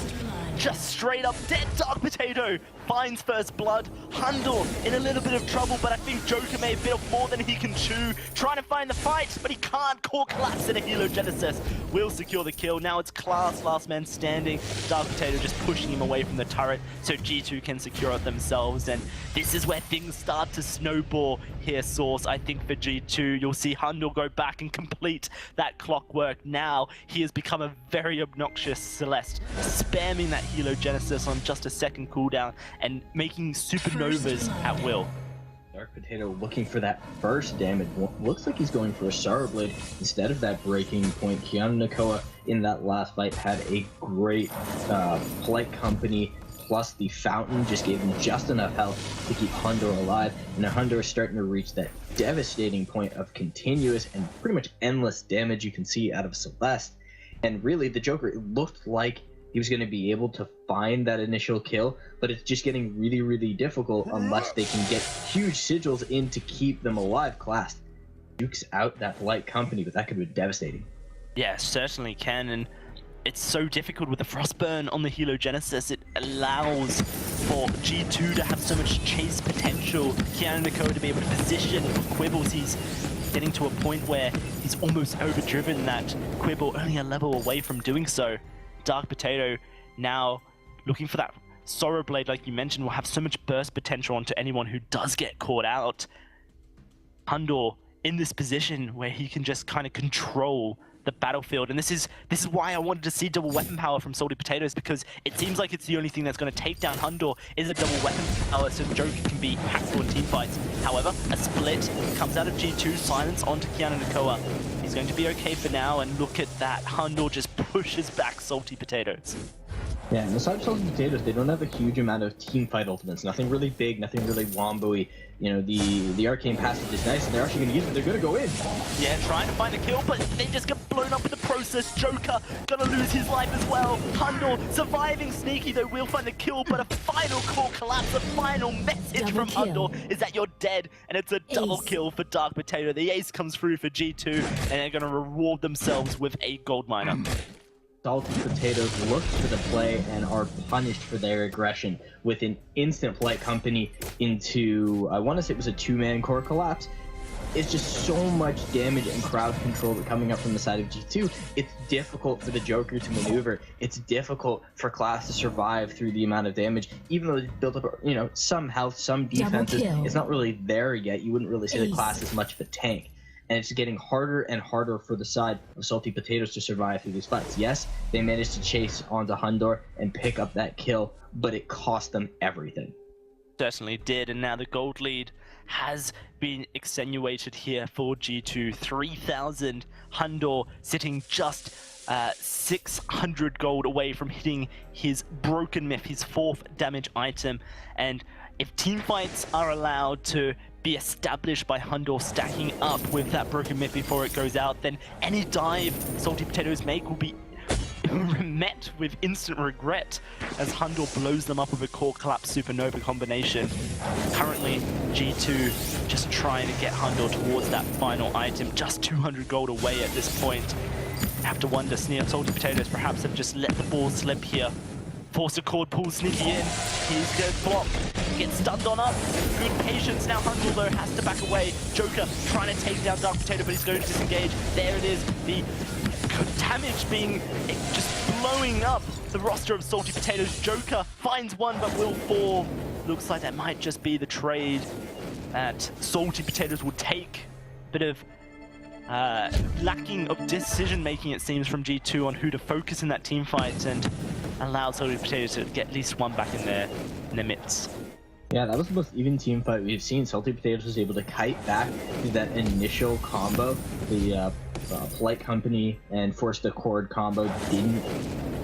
Just straight up dead. Dark Potato finds first blood. Hundor in a little bit of trouble, but I think Joker may have bit off more than he can chew. Trying to find the fight, but he can't. Core collapse in a Helo Genesis will secure the kill. Now it's Class, last man standing. Dark Potato just pushing him away from the turret so G2 can secure it themselves. And this is where things start to snowball here, Source. I think for G2, you'll see Hundor go back and complete that Clockwork. Now he has become a very obnoxious Celeste, spamming that Helo Genesis on just a second cooldown and making supernovas at will. Dark Potato looking for that first damage. Looks like he's going for a Sorrow Blade instead of that Breaking Point. Keanu Nakoa in that last fight had a great Polite Company, plus the Fountain just gave him just enough health to keep Hundor alive. And now Hundor is starting to reach that devastating point of continuous and pretty much endless damage you can see out of Celeste. And really, the Joker, it looked like he was going to be able to find that initial kill, but it's just getting really, really difficult unless they can get huge sigils in to keep them alive. Class dukes out that Light Company, but that could be devastating. Yeah, certainly can, and it's so difficult with the Frostburn on the Helogenesis. It allows for G2 to have so much chase potential. Kianako to be able to position for Quibbles. He's getting to a point where he's almost overdriven that Quibble, only a level away from doing so. Dark Potato now looking for that Sorrow Blade, like you mentioned, will have so much burst potential onto anyone who does get caught out. Hundor in this position where he can just kind of control the battlefield, and this is why I wanted to see double weapon power from Salty Potatoes, because it seems like it's the only thing that's going to take down Hundor is a double weapon power, so Joker can be impactful in team fights. However, a split comes out of G2, silence onto Kiana Nakoa. He's going to be okay for now, and look at that, Hundor just pushes back Salty Potatoes. Yeah, and aside from Salty Potatoes, they don't have a huge amount of team fight ultimates. Nothing really big, nothing really wombo-y. You know, the arcane passage is nice, and they're actually going to use it. They're going to go in. Yeah, trying to find a kill, but they just get blown up in the process. Joker gonna lose his life as well. Hundor surviving Sneaky, though will find the kill, but a final core collapse, a final message from Hundor is that you're dead, and it's a double kill for Dark Potato. The ace comes through for G2, and they're gonna reward themselves with a gold miner. Salty Potatoes look for the play and are punished for their aggression with an instant Light Company into, I want to say it was a 2-man core collapse. It's just so much damage and crowd control coming up from the side of G2. It's difficult for the Joker to maneuver. It's difficult for Class to survive through the amount of damage, even though they built up, you know, some health, some defenses. It's not really there yet. You wouldn't really say that Class is much of a tank. And it's getting harder and harder for the side of Salty Potatoes to survive through these fights. Yes, they managed to chase onto Hundor and pick up that kill, but it cost them everything. Certainly did, and now the gold lead has been extenuated here for G2. 3,000, Hundor sitting just 600 gold away from hitting his broken myth, his 4th damage item. And if team fights are allowed to be established by Hundor stacking up with that broken myth before it goes out, then any dive Salty Potatoes make will be met with instant regret as Hundor blows them up with a core collapse supernova combination. Currently, G2 just trying to get Hundor towards that final item, just 200 gold away at this point. I have to wonder, Salty Potatoes perhaps have just let the ball slip here. Force Accord pulls Sneaky in. He's going to block. Gets stunned on up. Good patience. Now Hundor, though, has to back away. Joker trying to take down Dark Potato, but he's going to disengage. There it is. The damage being just blowing up the roster of Salty Potatoes. Joker finds one, but will fall. Looks like that might just be the trade that Salty Potatoes will take. Bit of lacking of decision-making, it seems, from G2 on who to focus in that team fight, and allowed Salty Potatoes to get at least one back in their midst. Yeah, that was the most even team fight we've seen. Salty Potatoes was able to kite back to that initial combo. The Polite Company and Forced Accord combo didn't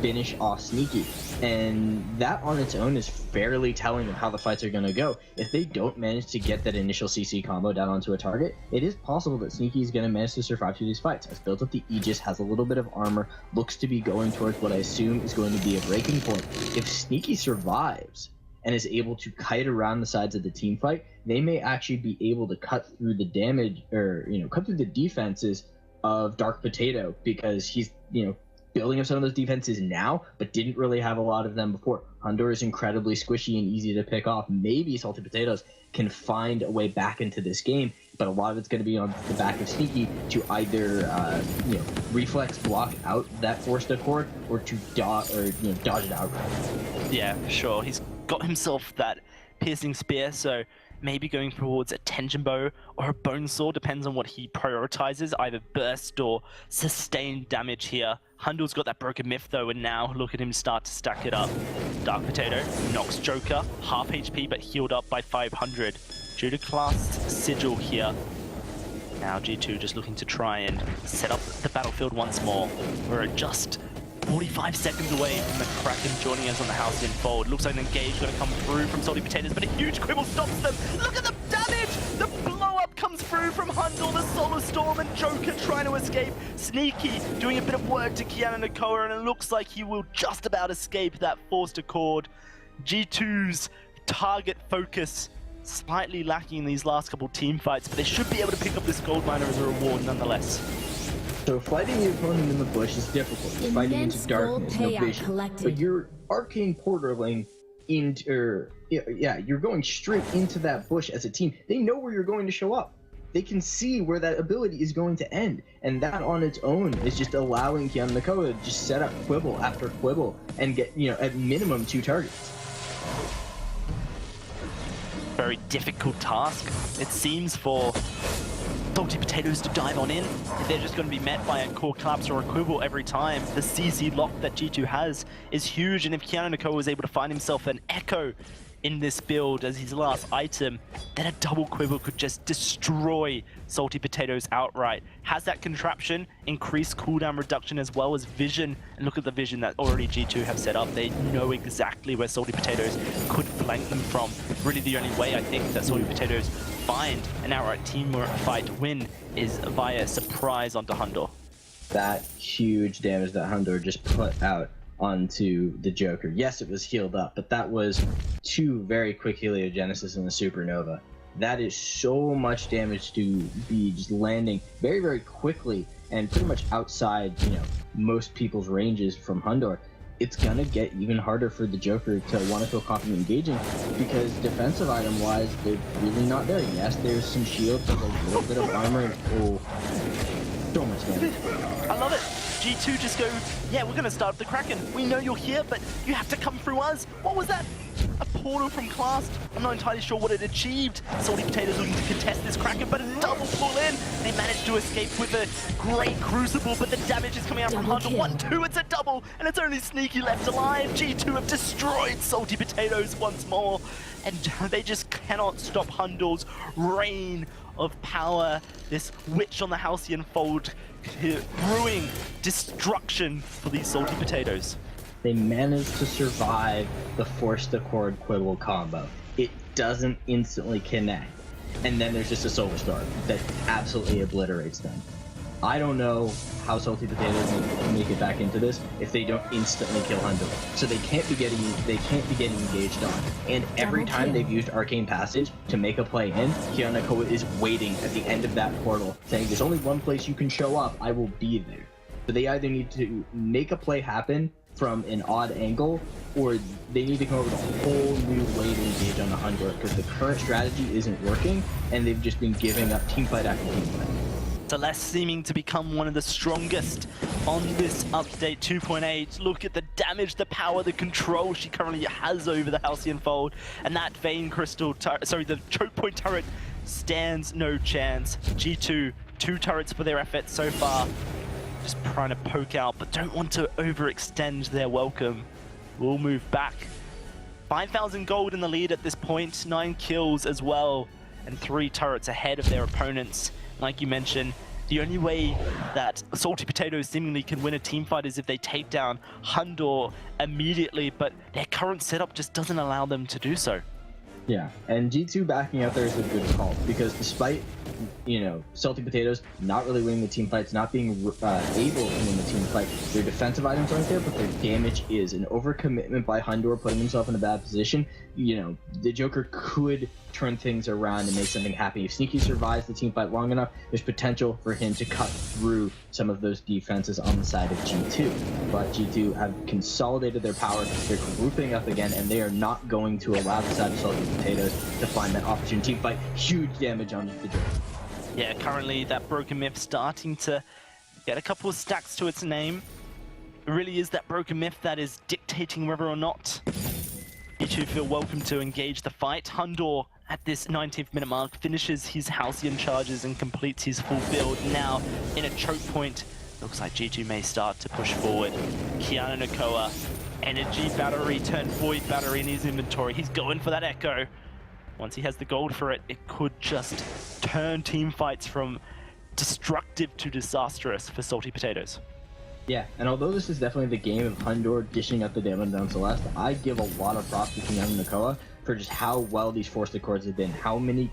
finish off Sneaky. And that on its own is fairly telling of how the fights are going to go. If they don't manage to get that initial CC combo down onto a target, it is possible that Sneaky is going to manage to survive through these fights. Has built up the Aegis, has a little bit of armor, looks to be going towards what I assume is going to be a breaking point. If Sneaky survives and is able to kite around the sides of the team fight, they may actually be able to cut through the damage, or, you know, cut through the defenses of Dark Potato, because he's, you know, building up some of those defenses now, but didn't really have a lot of them before. Hundor is incredibly squishy and easy to pick off. Maybe Salty Potatoes can find a way back into this game, but a lot of it's going to be on the back of Sneaky to either, you know, reflex block out that Forced Accord, or to dodge it outright. Yeah, for sure. He's got himself that piercing spear, so maybe going towards a tension bow or a bone sword, depends on what he prioritizes, either burst or sustained damage here. Hundor's got that broken myth though, and now look at him start to stack it up. Dark Potato knocks Joker, half HP but healed up by 500. Due to class sigil here. Now G2 just looking to try and set up the battlefield once more. We're at just 45 seconds away from the Kraken joining us on the house in fold. Looks like an engage going to come through from Salty Potatoes, but a huge quibble stops them. Look at the damage! The blow up comes through from Hundor, the Solar Storm, and Joker trying to escape. Sneaky doing a bit of work to Kiana Nakoa, and it looks like he will just about escape that forced accord. G2's target focus slightly lacking in these last couple team fights, but they should be able to pick up this gold miner as a reward nonetheless. So fighting your opponent in the bush is difficult. You're fighting into darkness, no vision. But you're arcane portaling into, you're going straight into that bush as a team. They know where you're going to show up. They can see where that ability is going to end, and that on its own is just allowing Kiana Nakoa to just set up quibble after quibble and get, at minimum 2 targets. Very difficult task, it seems, for Salty Potatoes to dive on in. If they're just going to be met by a core collapse or a quibble every time, the CC lock that G2 has is huge, and if Kiana Nakoa was able to find himself an Echo in this build as his last item, then a double quibble could just destroy Salty Potatoes outright. Has that contraption increased cooldown reduction as well as vision? And look at the vision that already G2 have set up. They know exactly where Salty Potatoes could flank them from. Really the only way I think that Salty Potatoes find an outright team fight win is via surprise onto Hundor. That huge damage that Hundor just put out onto the Joker. Yes, it was healed up, but that was 2 very quick heliogenesis in the supernova. That is so much damage to be just landing very, very quickly and pretty much outside, most people's ranges from Hundor. It's gonna get even harder for the Joker to want to feel confident engaging because defensive item-wise, they're really not there. Yes, there's some shields, there's a little bit of armor, and so much damage. I love it. G2 just go, yeah, we're gonna start the Kraken. We know you're here, but you have to come through us. What was that? A portal from Clast? I'm not entirely sure what it achieved. Salty Potatoes looking to contest this Kraken, but a double pull in. They managed to escape with a great Crucible, but the damage is coming out from Hunter. 1-2, it's a double, and it's only Sneaky left alive. G2 have destroyed Salty Potatoes once more, and they just cannot stop Hundor's reign of power. This Witch on the Halcyon Fold brewing destruction for these Salty Potatoes. They managed to survive the forced accord quibble combo. It doesn't instantly connect, and then there's just a solar storm that absolutely obliterates them. I don't know how Salty Potatoes make it back into this if they don't instantly kill Hundor. So they can't be getting engaged on. And every time they've used Arcane Passage to make a play in, Kiana Nakoa is waiting at the end of that portal, saying there's only one place you can show up, I will be there. So they either need to make a play happen from an odd angle, or they need to come up with a whole new way to engage on the Hundor, because the current strategy isn't working, and they've just been giving up teamfight after teamfight. Celeste seeming to become one of the strongest on this update 2.8. Look at the damage, the power, the control she currently has over the Halcyon Fold, and that the choke point turret stands no chance. G2, 2 turrets for their efforts so far. Just trying to poke out, but don't want to overextend their welcome. We'll move back. 5,000 gold in the lead at this point, 9 kills as well, and 3 turrets ahead of their opponents. Like you mentioned, the only way that Salty Potatoes seemingly can win a teamfight is if they take down Hundor immediately, but their current setup just doesn't allow them to do so. Yeah, and G2 backing out there is a good call, because despite, Salty Potatoes not really winning the team fights, not being able to win the team fight, their defensive items aren't there, but their damage is. An overcommitment by Hundor putting himself in a bad position, the Joker could turn things around and make something happen. If Sneaky survives the team fight long enough, there's potential for him to cut through some of those defenses on the side of G2. But G2 have consolidated their power, they're grouping up again, and they are not going to allow the side of Salty Potatoes to find that opportune team fight. Huge damage on the Joker. Yeah, currently that Broken Myth starting to get a couple of stacks to its name. It really is that Broken Myth that is dictating whether or not G2 feel welcome to engage the fight. Hundor at this 19th minute mark finishes his Halcyon charges and completes his full build. Now in a choke point, looks like G2 may start to push forward. Kiana Nakoa, energy battery turned void battery in his inventory. He's going for that Echo. Once he has the gold for it, it could just turn team fights from destructive to disastrous for Salty Potatoes. Yeah, and although this is definitely the game of Hundor dishing up the damage on Celeste, I give a lot of props to Kiana Nakoa for just how well these forced accords have been, how many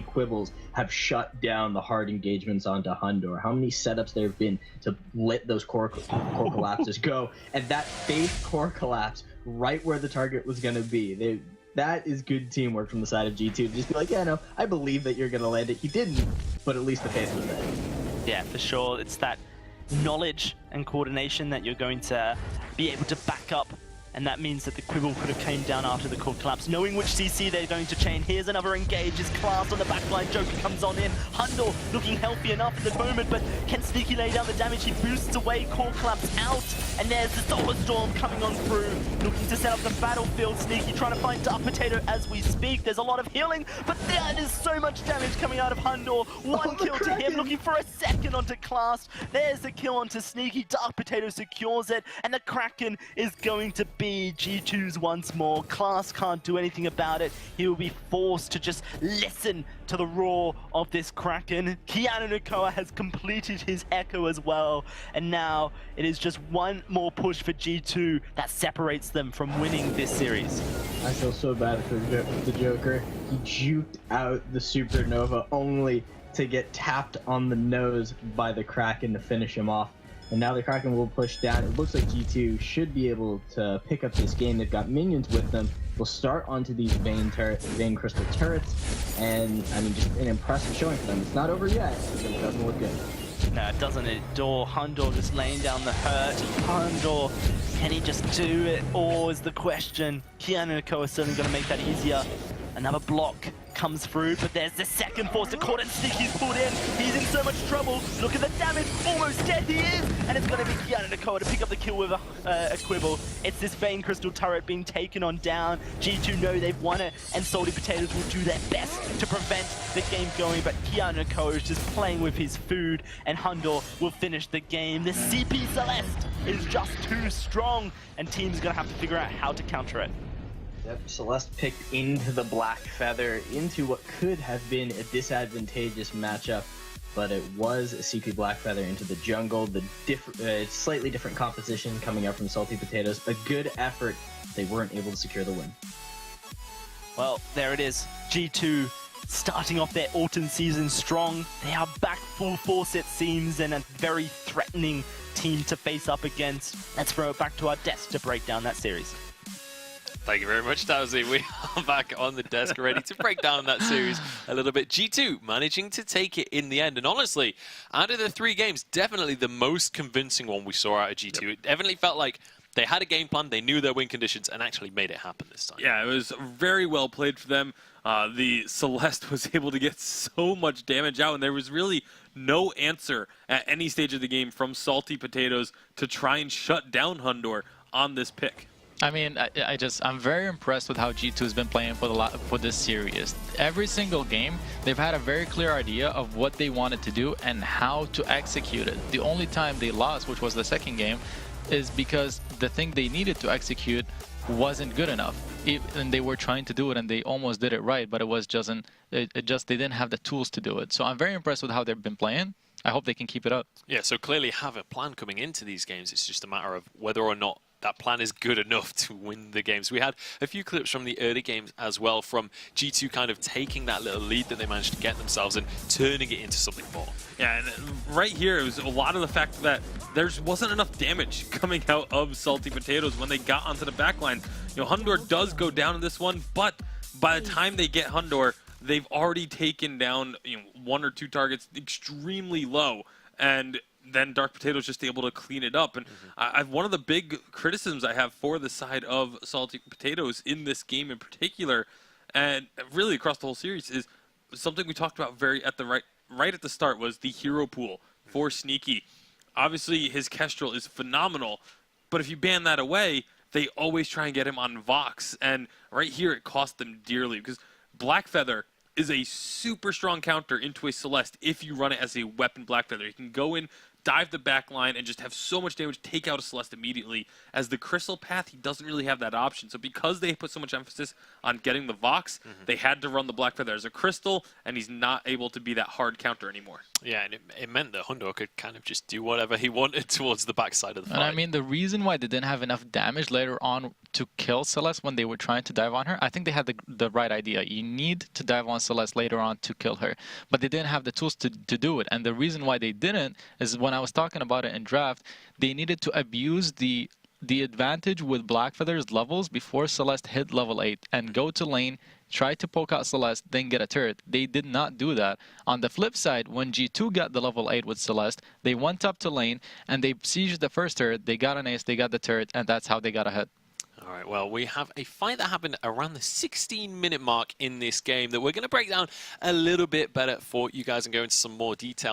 quibbles have shut down the hard engagements onto Hundor, how many setups there have been to let those core collapses go, and that fake core collapse right where the target was going to be. That is good teamwork from the side of G2 to just be like, yeah, no, I believe that you're going to land it. He didn't, but at least the face was there. Yeah, for sure. It's that knowledge and coordination that you're going to be able to back up, and that means that the quibble could have came down after the core collapse, knowing which CC they're going to chain. Here's another engage, is classed on the backline, Joker comes on in, Hundor looking healthy enough at the moment, but can Sneaky lay down the damage? He boosts away, core collapse out, and there's the Solar Storm coming on through, looking to set up the battlefield. Sneaky trying to find Dark Potato as we speak. There's a lot of healing, but there is so much damage coming out of Hundor. One kill to him, looking for a second onto Class. There's the kill onto Sneaky. Dark Potato secures it, and the Kraken is going to be G2's once more. Class can't do anything about it. He will be forced to just listen to the roar of this Kraken. Keanu Nakoa has completed his echo as well, and now it is just one more push for G2 that separates them from winning this series. I feel so bad for the Joker. He juked out the Supernova only to get tapped on the nose by the Kraken to finish him off. And now the Kraken will push down. It looks like G2 should be able to pick up this game. They've got minions with them. We'll start onto these Vain Crystal turrets. And, I mean, just an impressive showing for them. It's not over yet, but it doesn't look good. No, it doesn't. Hundor just laying down the hurt. Hundor, can he just do it? Or is the question? Keanu Nakoa is certainly going to make that easier. Another block comes through, but there's the second force accord, and Sneaky's pulled in. He's in so much trouble. Look at the damage. Almost dead he is. And it's going to be Keanu Nakoa to pick up the kill with a quibble. It's this Vain Crystal turret being taken on down. G2 know they've won it, and Salty Potatoes will do their best to prevent the game going, but Keanu Nakoa is just playing with his food, and Hundor will finish the game. The CP Celeste is just too strong, and teams are going to have to figure out how to counter it. Yep, Celeste picked into the Black Feather, into what could have been a disadvantageous matchup, but it was a CP Black Feather into the jungle. The slightly different composition coming out from Salty Potatoes. A good effort. They weren't able to secure the win. Well, there it is. G2 starting off their autumn season strong. They are back full force, it seems, and a very threatening team to face up against. Let's throw it back to our desk to break down that series. Thank you very much, Dowsy. We are back on the desk ready to break down that series a little bit. G2 managing to take it in the end. And honestly, out of the 3 games, definitely the most convincing one we saw out of G2. It definitely felt like they had a game plan, they knew their win conditions, and actually made it happen this time. Yeah, it was very well played for them. The Celeste was able to get so much damage out, and there was really no answer at any stage of the game from Salty Potatoes to try and shut down Hundor on this pick. I mean, I'm very impressed with how G2 has been playing for this series. Every single game, they've had a very clear idea of what they wanted to do and how to execute it. The only time they lost, which was the second game, is because the thing they needed to execute wasn't good enough. And they were trying to do it, and they almost did it right, but they didn't have the tools to do it. So I'm very impressed with how they've been playing. I hope they can keep it up. Yeah, so clearly have a plan coming into these games. It's just a matter of whether or not that plan is good enough to win the games. We had a few clips from the early games as well, from G2 kind of taking that little lead that they managed to get themselves and turning it into something more. Yeah, and right here, it was a lot of the fact that there wasn't enough damage coming out of Salty Potatoes when they got onto the backline. You know, Hundor does go down in this one, but by the time they get Hundor, they've already taken down 1 or 2 targets extremely low, and then Dark Potato's just able to clean it up. And one of the big criticisms I have for the side of Salty Potatoes in this game in particular, and really across the whole series, is something we talked about right at the start, was the hero pool for Sneaky. Obviously, his Kestrel is phenomenal, but if you ban that away, they always try and get him on Vox. And right here, it cost them dearly, because Black Feather is a super strong counter into a Celeste if you run it as a weapon Black Feather. You can go in, dive the back line and just have so much damage, take out a Celeste immediately. As the Crystal path, he doesn't really have that option. So because they put so much emphasis on getting the Vox, they had to run the Black Feather as a Crystal, and he's not able to be that hard counter anymore. Yeah, and it meant that Hundo could kind of just do whatever he wanted towards the backside of the fight. And I mean, the reason why they didn't have enough damage later on to kill Celeste when they were trying to dive on her, I think they had the right idea. You need to dive on Celeste later on to kill her, but they didn't have the tools to do it. And the reason why they didn't is when I was talking about it in draft, they needed to abuse the advantage with Black Feather's levels before Celeste hit level 8 and go to lane, try to poke out Celeste, then get a turret. They did not do that. On the flip side, when G2 got the level 8 with Celeste, they went up to lane and they sieged the first turret, they got an ace, they got the turret, and that's how they got ahead. All right, well, we have a fight that happened around the 16-minute mark in this game that we're going to break down a little bit better for you guys and go into some more detail.